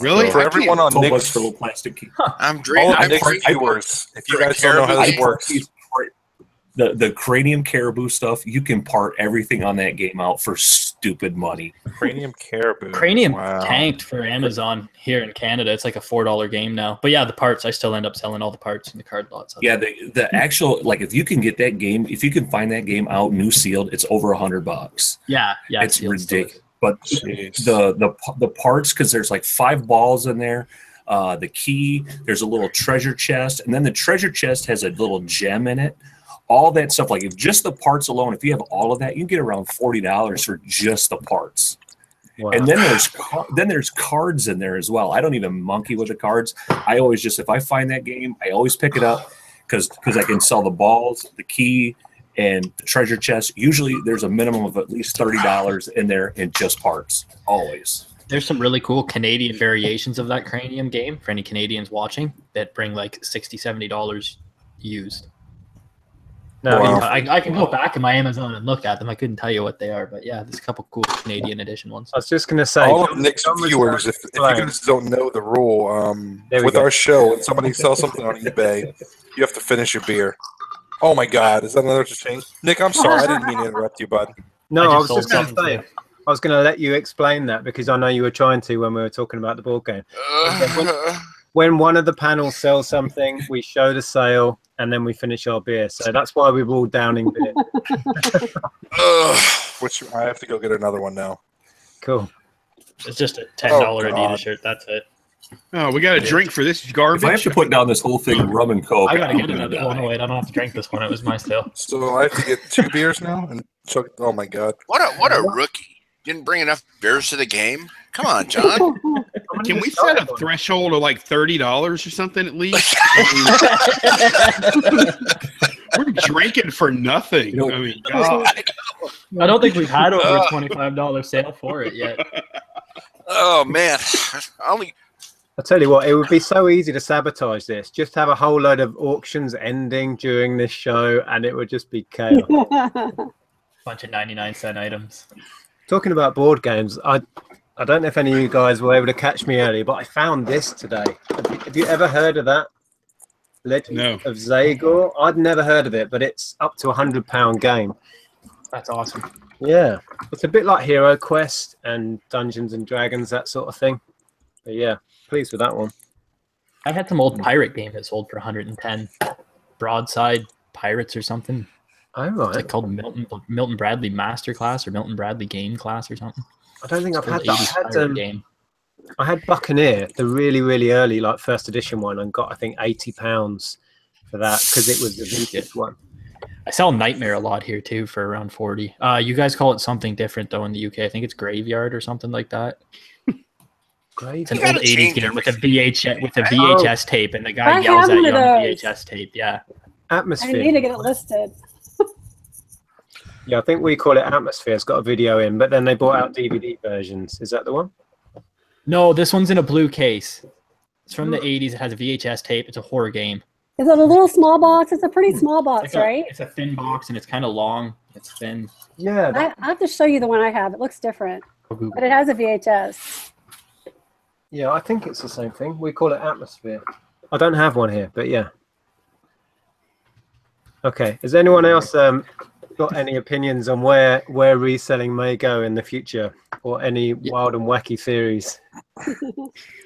Really? For everyone on $12 Nick's, for a little plastic key. I'm all dreaming. of Nick's viewers, if you guys don't know how this works, The cranium caribou stuff, you can part everything on that game out for stupid money. cranium caribou. Cranium Wow. tanked for Amazon here in Canada. It's like a $4 game now. But yeah, the parts, I still end up selling all the parts in the card lots. Yeah, the actual, like, if you can get that game, if you can find that game out new sealed, it's over $100. Yeah, It's sealed ridiculous. But Jeez. the parts, because there's like 5 balls in there, the key, there's a little treasure chest, and then the treasure chest has a little gem in it. All that stuff, like if just the parts alone, if you have all of that, you can get around $40 for just the parts. Wow. And then there's cards in there as well. I don't even monkey with the cards. I always just, if I find that game, I always pick it up because I can sell the balls, the key, and the treasure chest. Usually there's a minimum of at least $30 in there in just parts. Always. There's some really cool Canadian variations of that cranium game for any Canadians watching that bring like $60, $70 used. No, Wow. I can go back in my Amazon and look at them. I couldn't tell you what they are, but yeah, there's a couple cool Canadian edition ones. I was just going to say, All of Nick's viewers, if you guys don't know the rule, with our show, when somebody sells something on eBay, you have to finish your beer. Oh my God, is that another thing? Nick, I'm sorry, I didn't mean to interrupt you, bud. No, I was sold just going to something say, I was going to let you explain that because I know you were trying to when we were talking about the board game. When one of the panels sells something, we show the sale and then we finish our beer. So that's why we're all downing beer. Which I have to go get another one now. Cool. It's just a $10 Oh, Adidas God. shirt. That's it. Oh, we got a drink for this garbage. If I have to put down this whole thing of rum and coke, I gotta I'm get gonna another. die. Oh no, wait, I don't have to drink this one. It was my sale. So I have to get 2 beers now and chug. Oh my God. What a rookie. Didn't bring enough beers to the game. Come on, John. Can we set a threshold of like $30 or something at least? We're drinking for nothing. You know, I mean, God. I don't think we've had over a $25 sale for it yet. Oh man. I'll tell you what, it would be so easy to sabotage this. Just have a whole load of auctions ending during this show and it would just be chaos. Bunch of 99-cent items. Talking about board games, I don't know if any of you guys were able to catch me earlier, but I found this today. Have you ever heard of that? Legend No. of Zagor? I'd never heard of it, but it's up to £100 game. That's awesome. Yeah, it's a bit like Hero Quest and Dungeons and Dragons, that sort of thing. But yeah, pleased with that one. I had some old pirate game that sold for 110. Broadside Pirates or something. Oh, It's right. like called Milton Bradley Masterclass or Milton Bradley Game Class or something. I don't think I've had It's an 80s that. pirate game. I had Buccaneer, the really, really early, like first edition one, and got I think £80 for that because it was the vintage one. I sell Nightmare a lot here too for around 40. You guys call it something different though in the UK. I think it's Graveyard or something like that. Great. It's an You old gotta 80s change game with a everything. VHS tape, and the guy I yells have at you one on of the those. VHS tape. Yeah. I Atmosphere. need to get it listed. Yeah, I think we call it Atmosphere. It's got a video in, but then they brought out DVD versions. Is that the one? No, this one's in a blue case. It's from the 80s. It has a VHS tape. It's a horror game. Is it a little small box? It's a pretty small box, right? It's a thin box and it's kind of long. It's thin. Yeah. I have to show you the one I have. It looks different, but it has a VHS. Yeah, I think it's the same thing. We call it Atmosphere. I don't have one here, but yeah. Okay. Has anyone else got any opinions on where reselling may go in the future, or any wild and wacky theories?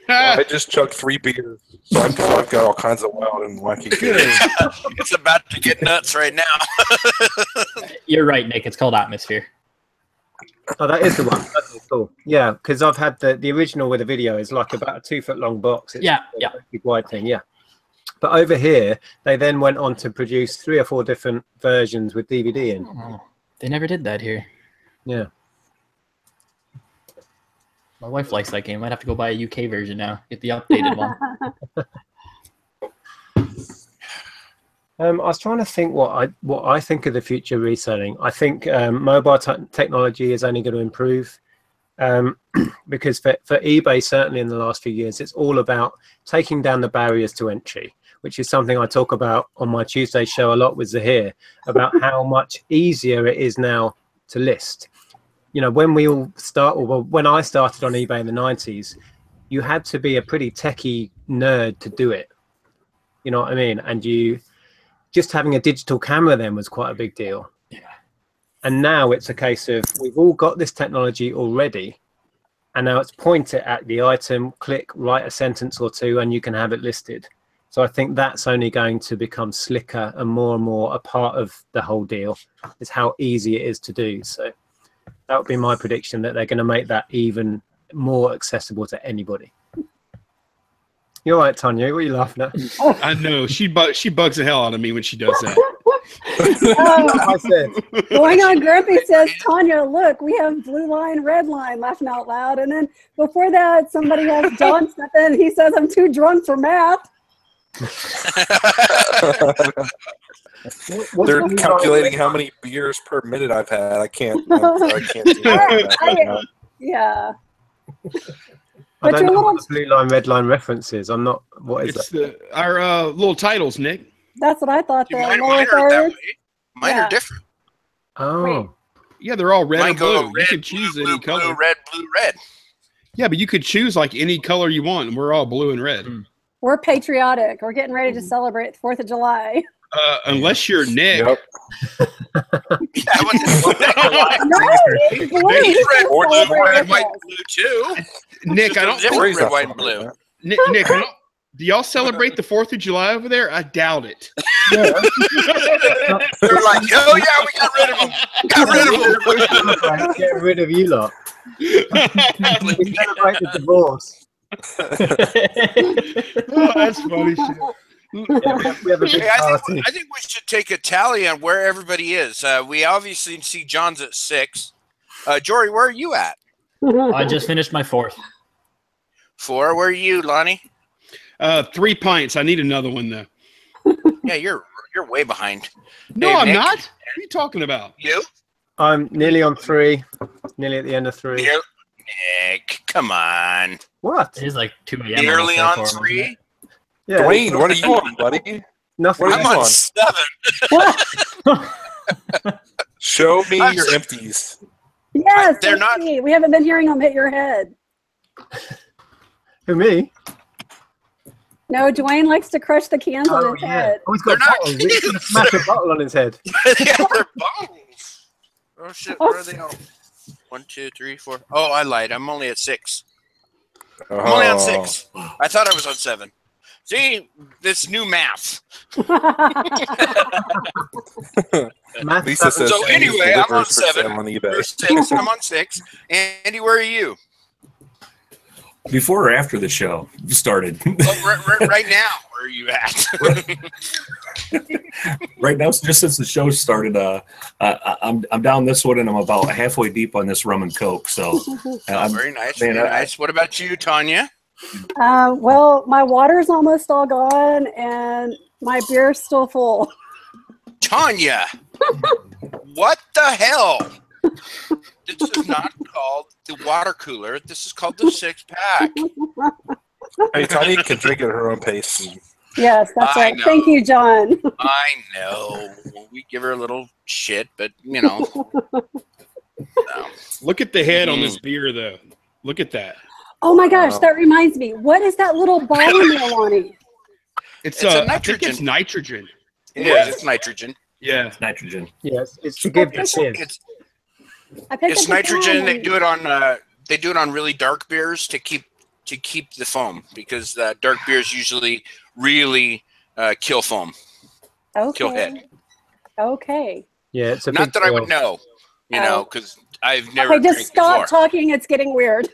I just chugged 3 beers, so I've got all kinds of wild and wacky theories. It's about to get nuts right now. You're right, Nick. It's called Atmosphere. Oh, that is the one. That's cool. Yeah, because I've had the original with a video is like about a 2 foot long box. It's Yeah. a big wide thing. Yeah. But over here, they then went on to produce 3 or 4 different versions with DVD in. Oh, they never did that here. Yeah. My wife likes that game. I might have to go buy a UK version now. Get the updated one. I was trying to think what I think of the future reselling. I think mobile technology is only going to improve. Because for eBay, certainly in the last few years, it's all about taking down the barriers to entry, which is something I talk about on my Tuesday show a lot with Zahir, about how much easier it is now to list. You know, when we all start, or when I started on eBay in the 90s, you had to be a pretty techie nerd to do it. You know what I mean? And just having a digital camera then was quite a big deal. Yeah. And now it's a case of we've all got this technology already, and now it's point it at the item, click, write a sentence or two, and you can have it listed. So I think that's only going to become slicker and more a part of the whole deal, is how easy it is to do. So that would be my prediction, that they're going to make that even more accessible to anybody. You're right, Tonya. What are you laughing at? I know she bugs the hell out of me when she does that. I said. Going on Grumpy says, Tonya, look, we have blue line, red line, laughing out loud. And then before that, somebody has John step in. He says, I'm too drunk for math. They're calculating how many beers per minute I've had. I can't do that. Yeah. I But don't your know little, what the blue line, red line reference is. I'm not. What is that? Our little titles, Nick. that's what I thought. The Mine lower are that third. way. Mine Yeah. are different. Oh. Wait. Yeah, they're all red Mine or blue. go You red, can choose blue, any blue, color. blue, red. Yeah, but you could choose like any color you want, and we're all blue and red. We're patriotic. We're getting ready to celebrate the 4th of July. Unless you're Nick. Yep. That was No, he's blue. He's He's red, gonna blue, celebrate red, with white, us. blue too. Nick, I don't think Corey's red, not white, and celebrating blue. that. Nick, do y'all celebrate the 4th of July over there? I doubt it. They're like, oh yeah, we got rid of them. Got rid of them. Get rid of you lot. We celebrate the divorce. Oh, that's funny shit. We have a big Hey, party. I think we should take a tally on where everybody is. We obviously see John's at 6. Jory, where are you at? I just finished my 4th. 4. Where are you, Lonnie? 3 pints. I need another one though. Yeah, you're way behind. No, Hey, I'm Nick? not. What are you talking about? You? I'm nearly on 3. Nearly at the end of 3. Nick, come on. What? It is like 2 a.m. Nearly on on the platform, isn't 3. it? Yeah. Dwayne, what are you on, buddy? Nothing. What are I'm you on on? 7. Show me I'm your so- empties. Yes, They're let's not- see. We haven't been hearing them hit your head. Who, me? No, Dwayne likes to crush the cans on his head. Oh, he's got They're not bottles. He's going to smash a bottle on his head. Yeah, they're bottles. Oh shit, where are they all? 1, 2, 3, 4. Oh, I lied. I'm only at 6. I'm only on 6. I thought I was on 7. See, this new math. Math Lisa says So she anyway, I'm on delivers for 7. sale on You're eBay. 6. I'm on 6. Andy, where are you? Before or after the show started? Oh, right now, where are you at? Right now, just since the show started, I'm down this one, and I'm about halfway deep on this rum and coke. So, Very nice. man, Very nice. What about you, Tonya? Well, my water's almost all gone, and my beer's still full. Tonya, what the hell? This is not called the water cooler. This is called the 6 pack. Hey, Tanya can drink at her own pace. Yes, that's I right. know. Thank you, John. I know. We give her a little shit, but you know. No. Look at the head on this beer though. Look at that. Oh my gosh, that reminds me. What is that little ball in there, Lonnie? It's a I think nitrogen. it's nitrogen. It is. It's nitrogen. Yeah. it's nitrogen. Yes, it's to give the fizz. I picked It's up the nitrogen. can. They do it on really dark beers to keep the foam, because dark beers usually really kill foam. Kill head. Okay. Yeah, it's a Not big that I deal. would know, you know, because I've never Okay, just drank stop before. talking. It's getting weird.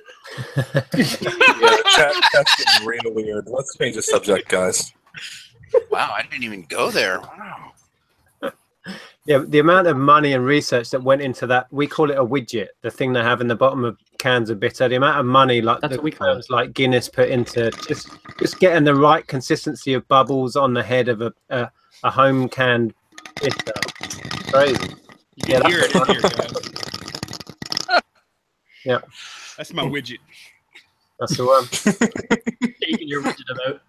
Yeah, chat's getting real weird. Let's change the subject, guys. Wow, I didn't even go there. Wow. Yeah, the amount of money and research that went into that, we call it a widget, the thing they have in the bottom of cans of bitter. The amount of money, like That's the what we call it. firms like Guinness put into just getting the right consistency of bubbles on the head of a home canned bitter. Crazy. You can hear it in here, guys. Yeah. That's my widget. That's the one. Taking your widget about.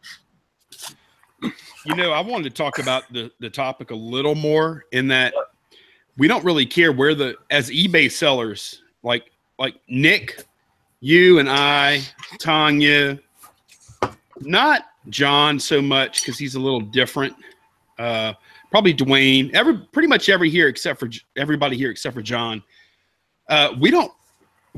You know, I wanted to talk about the topic a little more in that we don't really care where as eBay sellers, like Nick, you and I, Tonya, not John so much because he's a little different. Probably Dwayne, everybody here except for John.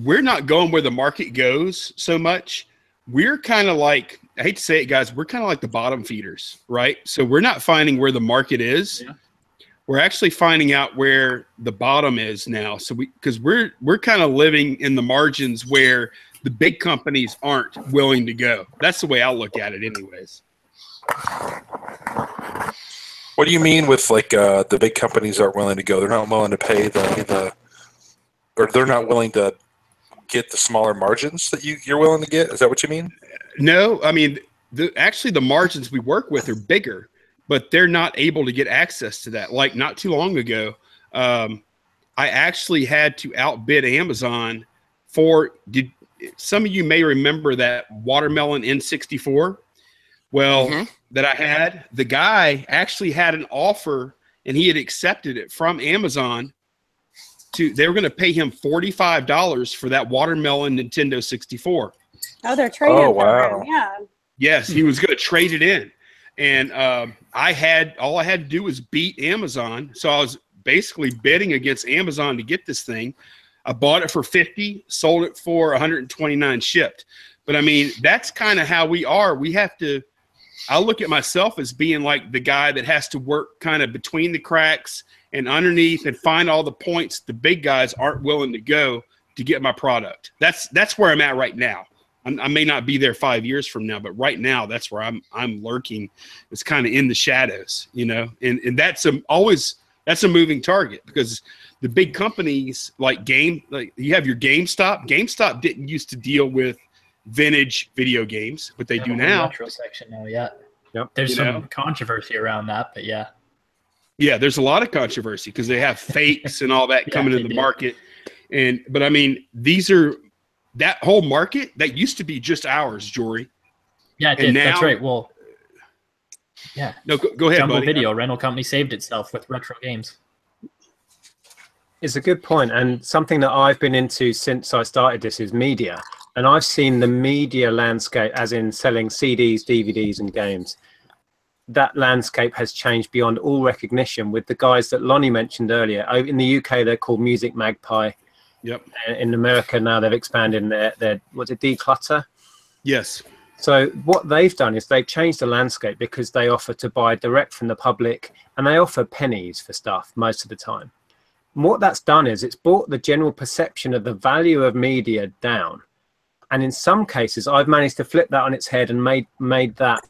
We're not going where the market goes so much. We're kind of like, I hate to say it, guys, we're kind of like the bottom feeders, right? So we're not finding where the market is. Yeah. We're actually finding out where the bottom is now. So because we're kind of living in the margins where the big companies aren't willing to go. That's the way I look at it anyways. What do you mean with like the big companies aren't willing to go? They're not willing to pay or they're not willing to get the smaller margins that you're willing to get? Is that what you mean? No, I mean, actually the margins we work with are bigger, but they're not able to get access to that. Like not too long ago, I actually had to outbid Amazon some of you may remember that watermelon N64. Well, that I had, the guy actually had an offer and he had accepted it from Amazon. They were going to pay him $45 for that watermelon Nintendo 64. Oh, they're trading. Oh, wow. Yeah. Yes, he was going to trade it in. And all I had to do was beat Amazon. So I was basically bidding against Amazon to get this thing. I bought it for $50, sold it for $129 shipped. But I mean, that's kind of how we are. I look at myself as being like the guy that has to work kind of between the cracks and underneath and find all the points the big guys aren't willing to go to get my product. That's where I'm at right now. I may not be there 5 years from now, but right now that's where I'm lurking. It's kind of in the shadows, you know, and that's a moving target because the big companies like you have your GameStop. GameStop didn't used to deal with vintage video games, but they do now. Retro section now, yeah. Yep. There's some controversy around that, but yeah. Yeah, there's a lot of controversy because they have fakes and all that coming in the market. But I mean, that whole market that used to be just ours, Jory. Yeah, it did. That's right. Well, yeah. No, go ahead, Jumbo buddy. Video rental company saved itself with retro games. It's a good point, and something that I've been into since I started this is media. And I've seen the media landscape, as in selling CDs, DVDs, and games. That landscape has changed beyond all recognition with the guys that Lonnie mentioned earlier. In the UK, they're called Music Magpie. Yep. In America now, they've expanded their Declutter? Yes. So what they've done is they've changed the landscape because they offer to buy direct from the public, and they offer pennies for stuff most of the time. And what that's done is it's brought the general perception of the value of media down. And in some cases, I've managed to flip that on its head and made that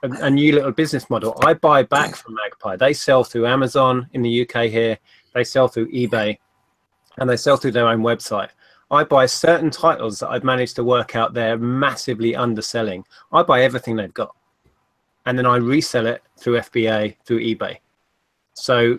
a new little business model. I buy back from Magpie. They sell through Amazon in the UK here. They sell through eBay, and they sell through their own website. I buy certain titles that I've managed to work out they're massively underselling. I buy everything they've got, and then I resell it through FBA, through eBay. So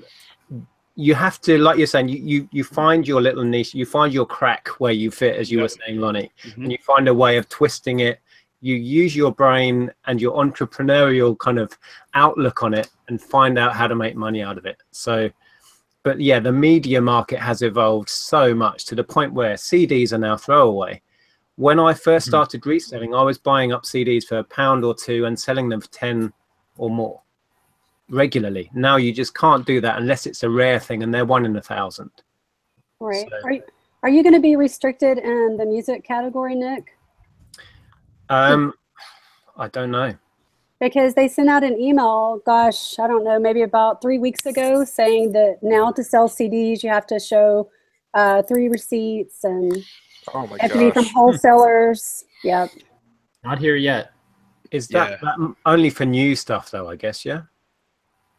you have to, like you're saying, you find your little niche, you find your crack where you fit, as you were saying, Lonnie, and you find a way of twisting it. You use your brain and your entrepreneurial kind of outlook on it and find out how to make money out of it. So, but yeah, the media market has evolved so much to the point where CDs are now throwaway. When I first started reselling, I was buying up CDs for £1 or £2 and selling them for 10 or more regularly. Now you just can't do that unless it's a rare thing, and they're 1 in 1,000. Right. So, are you going to be restricted in the music category, Nick? I don't know. Because they sent out an email, gosh, I don't know, maybe about 3 weeks ago, saying that now to sell CDs, you have to show 3 receipts and have to be from wholesalers. Yep. Not here yet. Is that only for new stuff, though, I guess, yeah?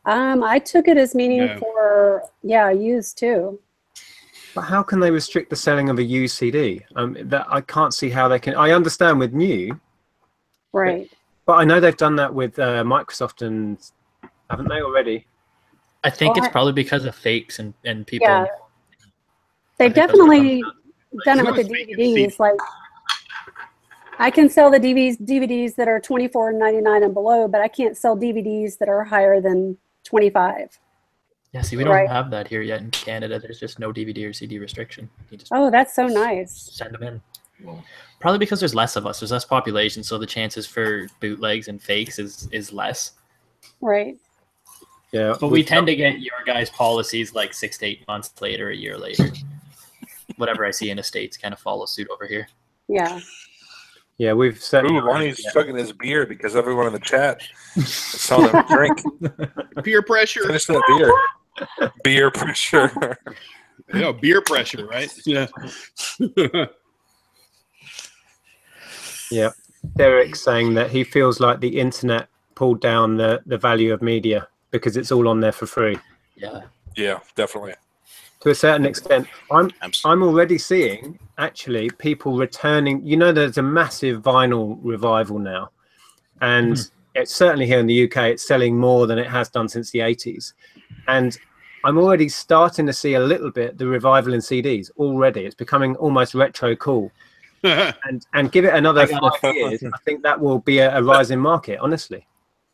I took it as meaning for, used too. But how can they restrict the selling of a used CD? That I can't see how they can. I understand with new. Right. But I know they've done that with Microsoft, and haven't they already? I think it's probably because of fakes and people. Yeah. They've definitely done it with the DVDs. Like, I can sell the DVDs that are $24.99 and below, but I can't sell DVDs that are higher than $25. Yeah, see, we don't have that here yet in Canada. There's just no DVD or CD restriction. You just that's so nice. send them in. Probably because there's less of us. There's less population, so the chances for bootlegs and fakes is less. Right. Yeah. But we tend to get your guys' policies like 6 to 8 months later, a year later. Whatever I see in the States kind of follows suit over here. Yeah. Yeah, we've certainly. Ooh, Lonnie's chugging his beer because everyone in the chat is telling him to drink. Peer pressure. Finish that beer. Beer pressure. Yeah, beer pressure, right? Yeah. Yeah. Derek's saying that he feels like the internet pulled down the value of media because it's all on there for free. Yeah. Yeah, definitely. To a certain extent, I'm already seeing actually people returning. You know, there's a massive vinyl revival now, and it's certainly here in the UK. It's selling more than it has done since the 80s, and I'm already starting to see a little bit the revival in CDs already. It's becoming almost retro cool, and give it another 5 years, I think that will be a rising market. Honestly.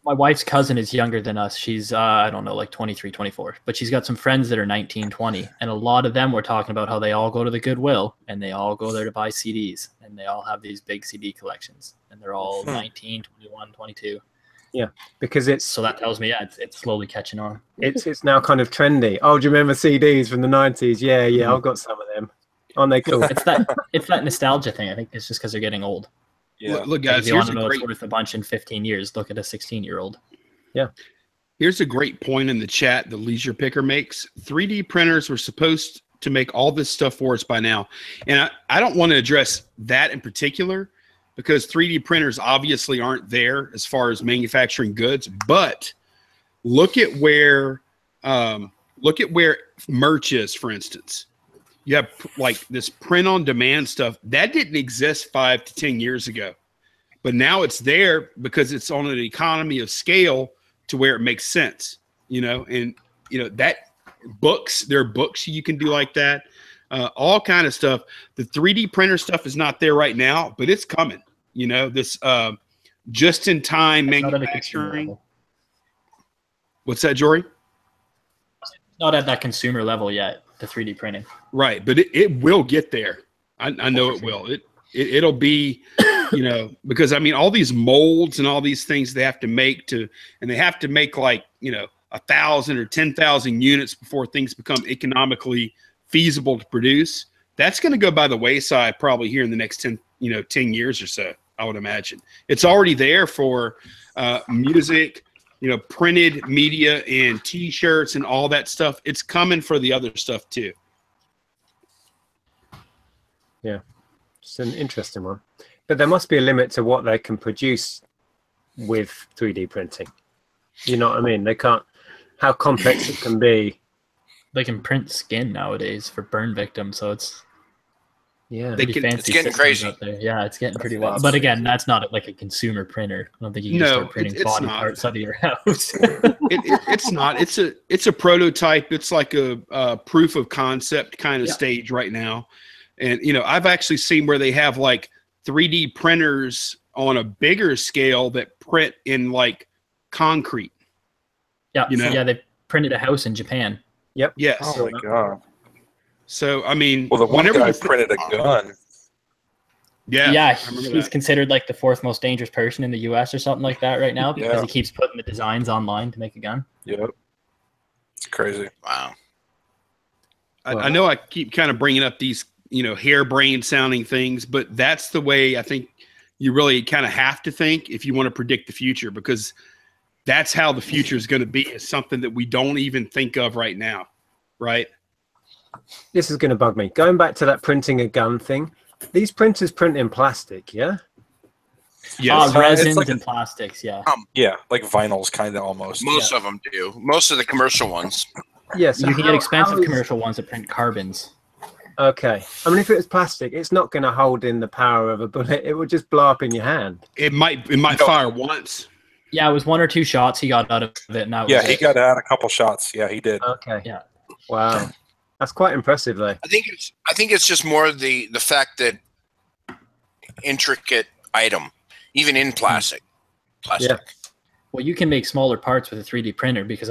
My wife's cousin is younger than us. She's, I don't know, like 23, 24. But she's got some friends that are 19, 20. And a lot of them were talking about how they all go to the Goodwill and they all go there to buy CDs. And they all have these big CD collections. And they're all 19, 21, 22. Yeah, because it's... So that tells me, yeah, it's slowly catching on. It's now kind of trendy. Oh, do you remember CDs from the 90s? Yeah, I've got some of them. Aren't they cool? It's that nostalgia thing. I think it's just because they're getting old. Yeah. Look, guys, if you want to know it's worth a bunch in 15 years, look at a 16-year-old. Yeah. Here's a great point in the chat the Leisure Picker makes. 3D printers were supposed to make all this stuff for us by now. And I don't want to address that in particular because 3D printers obviously aren't there as far as manufacturing goods. But look at where merch is, for instance. You have like this print on demand stuff that didn't exist 5 to 10 years ago, but now it's there because it's on an economy of scale to where it makes sense, and that there are books you can do like that, all kind of stuff. The 3D printer stuff is not there right now, but it's coming, this just in time manufacturing. What's that, Jory? Not at that consumer level yet. The 3D printing, right? But it will get there. I know it will. It'll be, because I mean, all these molds and all these things they have to make and they have to make like 1,000 or 10,000 units before things become economically feasible to produce. That's going to go by the wayside probably here in the next 10 years or so. I would imagine it's already there for music. Printed media and T-shirts and all that stuff. It's coming for the other stuff too. Yeah, it's an interesting one. But there must be a limit to what they can produce with 3D printing. You know what I mean? They can't, how complex it can be. They can print skin nowadays for burn victims, so it's... Yeah, it's getting crazy. Out there. Yeah, it's getting pretty wild. But again, that's not like a consumer printer. I don't think you can just start printing body parts out of your house. It's not. It's a prototype. It's like a proof of concept kind of stage right now. And I've actually seen where they have like 3D printers on a bigger scale that print in like concrete. Yeah, yeah. They printed a house in Japan. Yep. Yes. Oh my god. So, I mean, well, the one guy printed a gun. Yeah, he's considered like the 4th most dangerous person in the U.S. or something like that right now because he keeps putting the designs online to make a gun. Yep, it's crazy. Wow. I know I keep kind of bringing up these, harebrained sounding things, but that's the way I think you really kind of have to think if you want to predict the future, because that's how the future is going to be. Is something that we don't even think of right now, right? This is going to bug me. Going back to that printing a gun thing, these printers print in plastic, yeah? Yes. Resins like and plastics, yeah. Yeah, like vinyls kind of almost. Most of them do. Most of the commercial ones. Yes. You can get expensive commercial ones that print carbons. Okay. I mean, if it was plastic, it's not going to hold in the power of a bullet. It would just blow up in your hand. It might fire once. Yeah, it was 1 or 2 shots he got out of it. Now he got out a couple shots. Yeah, he did. Okay. Yeah. Wow. That's quite impressive, though. I think it's just more the fact that intricate item, even in plastic. Yeah. Well, you can make smaller parts with a 3D printer because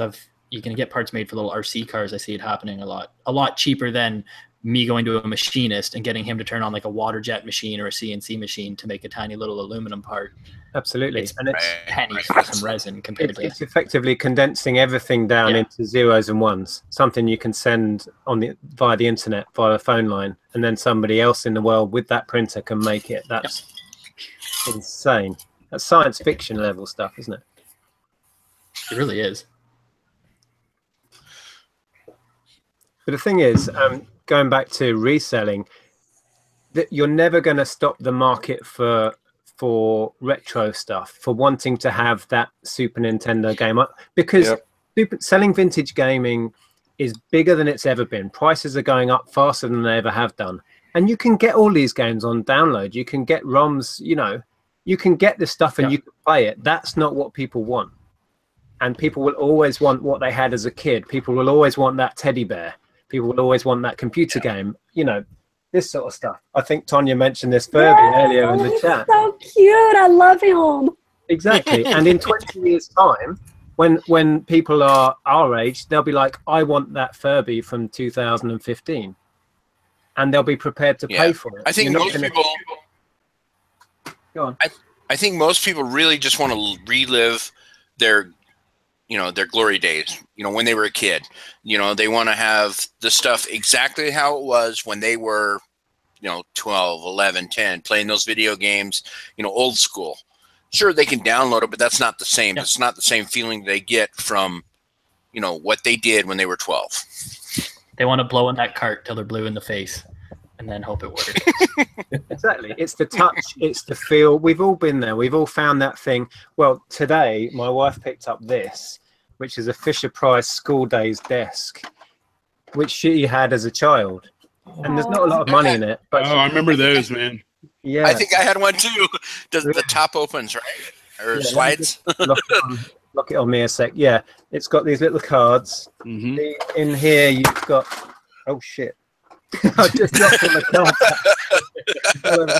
you can get parts made for little RC cars. I see it happening a lot cheaper than me going to a machinist and getting him to turn on like a water jet machine or a CNC machine to make a tiny little aluminum part. Absolutely. And it's pennies for some resin compared to it's effectively condensing everything down into zeros and ones, something you can send via the internet, via a phone line, and then somebody else in the world with that printer can make it. That's insane. That's science fiction level stuff, isn't it? It really is. But the thing is, going back to reselling, that you're never going to stop the market for retro stuff, for wanting to have that Super Nintendo game, because selling vintage gaming is bigger than it's ever been. Prices are going up faster than they ever have done, and you can get all these games on download. You can get ROMs, you can get this stuff and you can play it. That's not what people want, and people will always want what they had as a kid. People will always want that teddy bear. People will always want that computer game, this sort of stuff. I think Tonya mentioned this Furby earlier in the chat. So cute. I love him. Exactly. And in 20 years' time, when people are our age, they'll be like, I want that Furby from 2015. And they'll be prepared to pay for it. I think most people... Go on. I think most people really just want to relive their glory days, when they were a kid. They want to have the stuff exactly how it was when they were, 12, 11, 10, playing those video games, old school. Sure, they can download it, but that's not the same. It's not the same feeling they get from, what they did when they were 12. They want to blow in that cart till they're blue in the face and then hope it works. Exactly. It's the touch, it's the feel. We've all been there. We've all found that thing. Well, today, my wife picked up this, which is a Fisher-Price School Days desk, which she had as a child. And there's not a lot of money in it. But I remember those, man. Yeah. I think I had one too. Does the top opens, right? Or slides? Lock it on me a sec. Yeah. It's got these little cards. Mm-hmm. In here, you've got... Oh, shit. I just dropped on the card.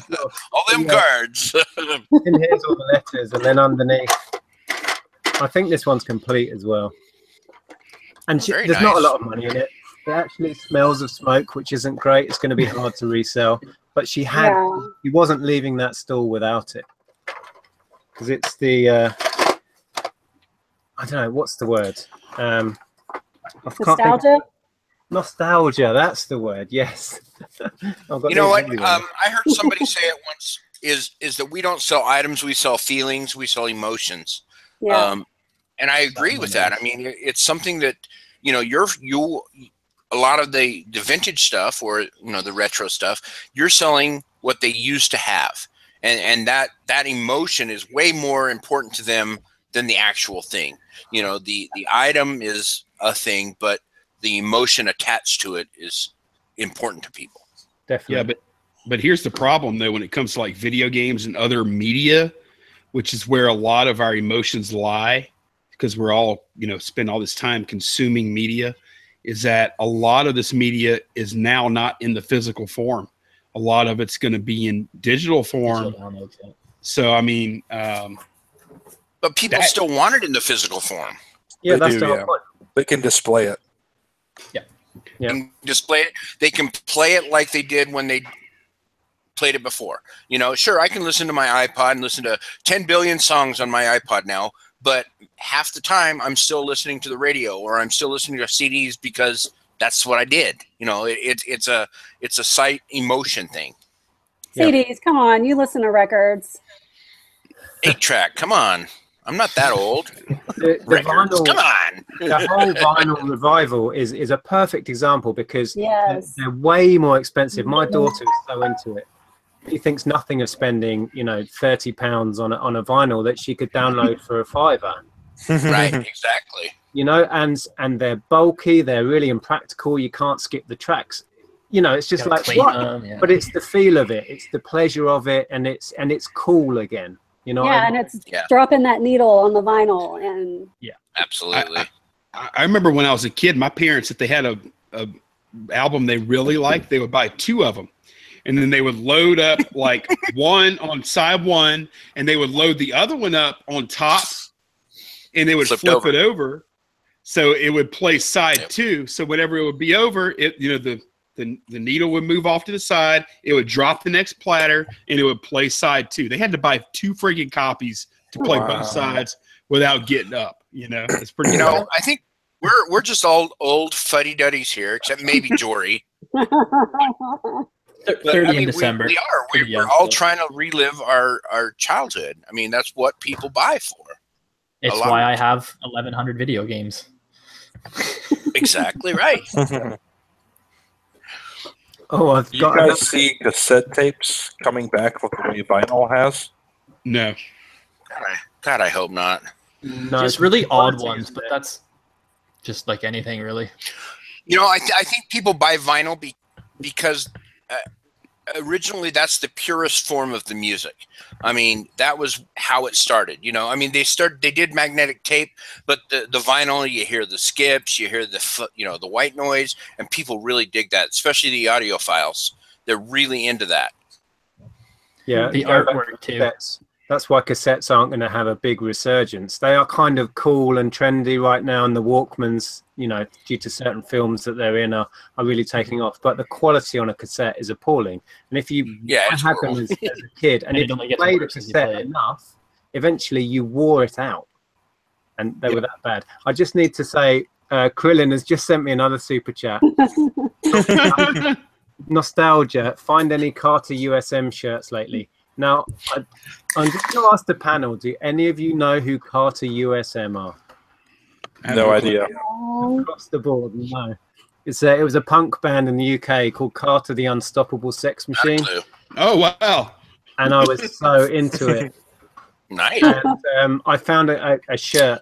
All them cards. And here's all the letters, and then underneath, I think this one's complete as well. And there's not a lot of money in it. It actually smells of smoke, which isn't great. It's going to be hard to resell. But she wasn't leaving that stall without it, because it's the I don't know what's the word. Nostalgia, that's the word. Yes. You know what? I heard somebody say it once. Is that we don't sell items, we sell feelings, we sell emotions. Yeah. And I agree with that. I mean, it's something that a lot of the vintage stuff, or the retro stuff, you're selling what they used to have, and that emotion is way more important to them than the actual thing. The item is a thing, but the emotion attached to it is important to people. Definitely. Yeah, but here's the problem though, when it comes to like video games and other media, which is where a lot of our emotions lie, because we're all, spend all this time consuming media, is that a lot of this media is now not in the physical form. A lot of it's going to be in digital form. So, I mean, but people still want it in the physical form. Yeah, that's the whole point. They can display it. They can display it. They can play it like they did when they played it before. Sure, I can listen to my iPod and listen to 10 billion songs on my iPod now, but half the time I'm still listening to the radio, or I'm still listening to CDs because that's what I did. It's a sight emotion thing. CDs, come on, you listen to records. 8-track, come on. I'm not that old. The vinyl, come on. The whole vinyl revival is a perfect example, because they're way more expensive. My daughter is so into it. She thinks nothing of spending, £30 on a vinyl that she could download for $5. Right, exactly. And they're bulky. They're really impractical. You can't skip the tracks. It's just like what? But it's the feel of it. It's the pleasure of it, and it's cool again. And it's dropping that needle on the vinyl, and absolutely. I remember when I was a kid, my parents, if they had a album they really liked, they would buy 2 of them. And then they would load up like one on side one, and they would load the other one up on top, and they would flip it over. So it would play side 2. So whenever it would be over, the needle would move off to the side. It would drop the next platter, and it would play side 2. They had to buy 2 friggin' copies to play both sides without getting up. It's pretty. I think we're just all old fuddy-duddies here, except maybe Jory. 30 in December. We are. We're all trying to relive our childhood. I mean, that's what people buy for. It's why I have 1,100 video games. Exactly right. Do you guys see cassette tapes coming back with the way vinyl has? No. God, I hope not. No, just really odd ones, but that's just like anything, really. I think people buy vinyl because originally that's the purest form of the music. I mean, that was how it started. I mean, they did magnetic tape, but the vinyl, you hear the skips, you hear the white noise, and people really dig that, especially the audiophiles. They're really into that. Yeah, the artwork too. That's why cassettes aren't going to have a big resurgence. They are kind of cool and trendy right now, and the Walkmans, due to certain films that they're in, are really taking off. But the quality on a cassette is appalling. And if you had them as a kid, and if you played a cassette enough, eventually you wore it out, and they were that bad. I just need to say, Krillin has just sent me another super chat. Nostalgia. Find any Carter USM shirts lately? Now, I'm just going to ask the panel, do any of you know who Carter USM are? No idea. Across the board, no. It was a punk band in the UK called Carter the Unstoppable Sex Machine. Oh, wow. And I was so into it. Nice. And I found a shirt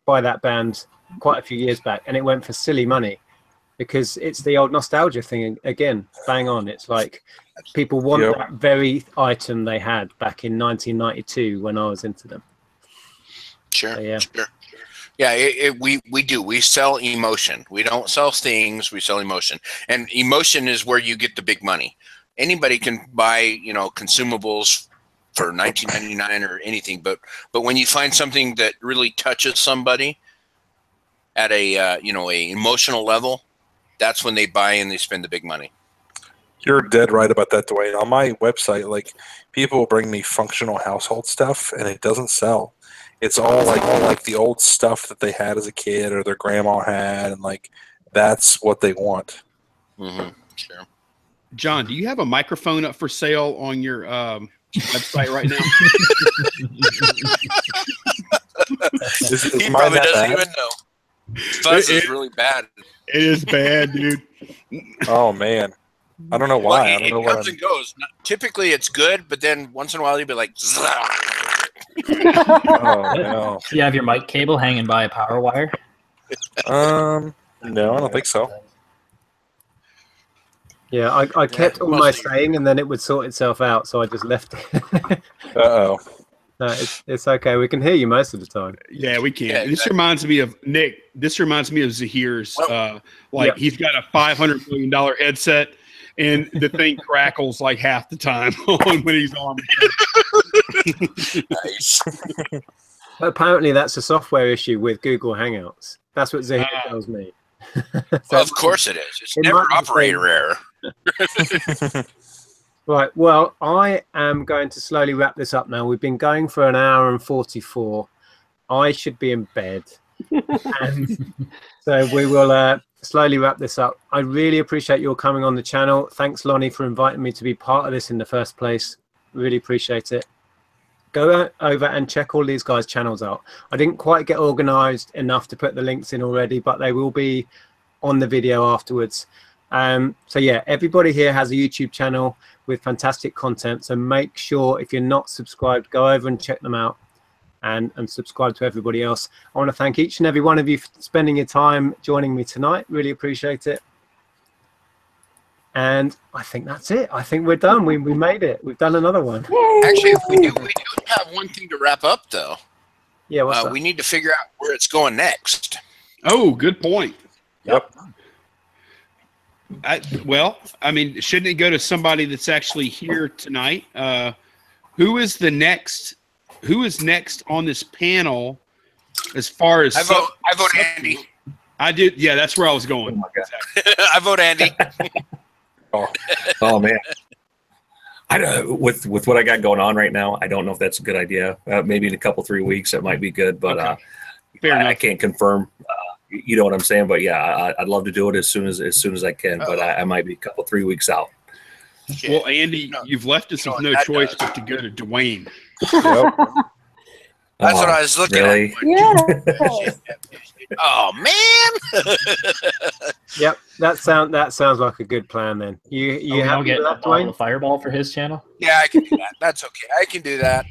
by that band quite a few years back, and it went for silly money because it's the old nostalgia thing again. Bang on. It's like people want that very item they had back in 1992 when I was into them. Sure. So, yeah. Sure. Yeah, we do. We sell emotion. We don't sell things. We sell emotion, and emotion is where you get the big money. Anybody can buy, consumables for $19.99 or anything, but when you find something that really touches somebody at a a emotional level, that's when they buy and they spend the big money. You're dead right about that, Dwayne. On my website, like, people bring me functional household stuff, and it doesn't sell. It's all like the old stuff that they had as a kid or their grandma had, and like that's what they want. Mm-hmm. Sure. John, do you have a microphone up for sale on your website right now? He probably doesn't even know. Fuzz is really bad. It is bad, dude. Oh man, I don't know why. Well, I don't know it what comes and goes. Typically, it's good, but then once in a while, you'll be like. Oh no. Do you have your mic cable hanging by a power wire? No, I don't think so. Yeah, I kept all my saying, and then it would sort itself out, so I just left it. Uh-oh. No, it's okay. We can hear you most of the time. Yeah, we can. Yeah, This reminds me of Nick. This reminds me of Zahir's. He's got a $500 million headset, and the thing crackles like half the time when he's on. Nice. Apparently, that's a software issue with Google Hangouts. That's what Zahir tells me. Well, of course it is. It's never operator error. Right. Well, I am going to slowly wrap this up now. We've been going for 1 hour and 44. I should be in bed. And so we will slowly wrap this up. I really appreciate your coming on the channel. Thanks, Lonnie, for inviting me to be part of this in the first place. Really appreciate it. Go over and check all these guys' channels out. I didn't quite get organized enough to put the links in already, but they will be on the video afterwards. So yeah, everybody here has a YouTube channel with fantastic content. So make sure, if you're not subscribed, go over and check them out and subscribe to everybody else. I want to thank each and every one of you for spending your time joining me tonight. Really appreciate it. And I think that's it. I think we're done. We made it. We've done another one. Actually, we do have one thing to wrap up, though. Yeah, what's that? We need to figure out where it's going next. Oh, good point. Yep. Well, I mean, shouldn't it go to somebody that's actually here tonight? Who is next on this panel as far as I vote Andy. I did. Yeah, that's where I was going. Oh my God. I vote Andy. Oh man. With what I got going on right now, I don't know if that's a good idea. Maybe in a couple 3 weeks it might be good, but Okay. Fair enough. I can't confirm. You know what I'm saying? But yeah, I'd love to do it as soon as I can. But I might be a couple 3 weeks out. Well, Andy, you've left us with no that choice does. but to go to Dwayne. Yep. That's what I was looking really? at. Yeah. Oh man. Yep, that sounds like a good plan. Then you I'll happy get with a that, bottle Dwayne? of Fireball for his channel. Yeah, I can do that. That's okay. I can do that.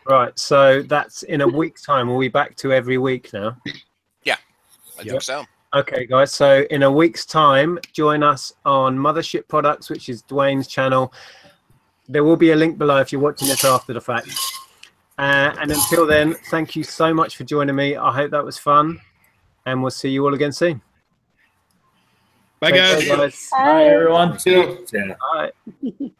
Right, so that's in a week's time. Are we back to every week now? I think so. Okay, guys. So in a week's time, join us on Mothership Products, which is Dwayne's channel. There will be a link below if you're watching this after the fact. And until then, thank you so much for joining me. I hope that was fun, and we'll see you all again soon. Bye, Take guys. care, guys. Bye, everyone. Yeah. Bye.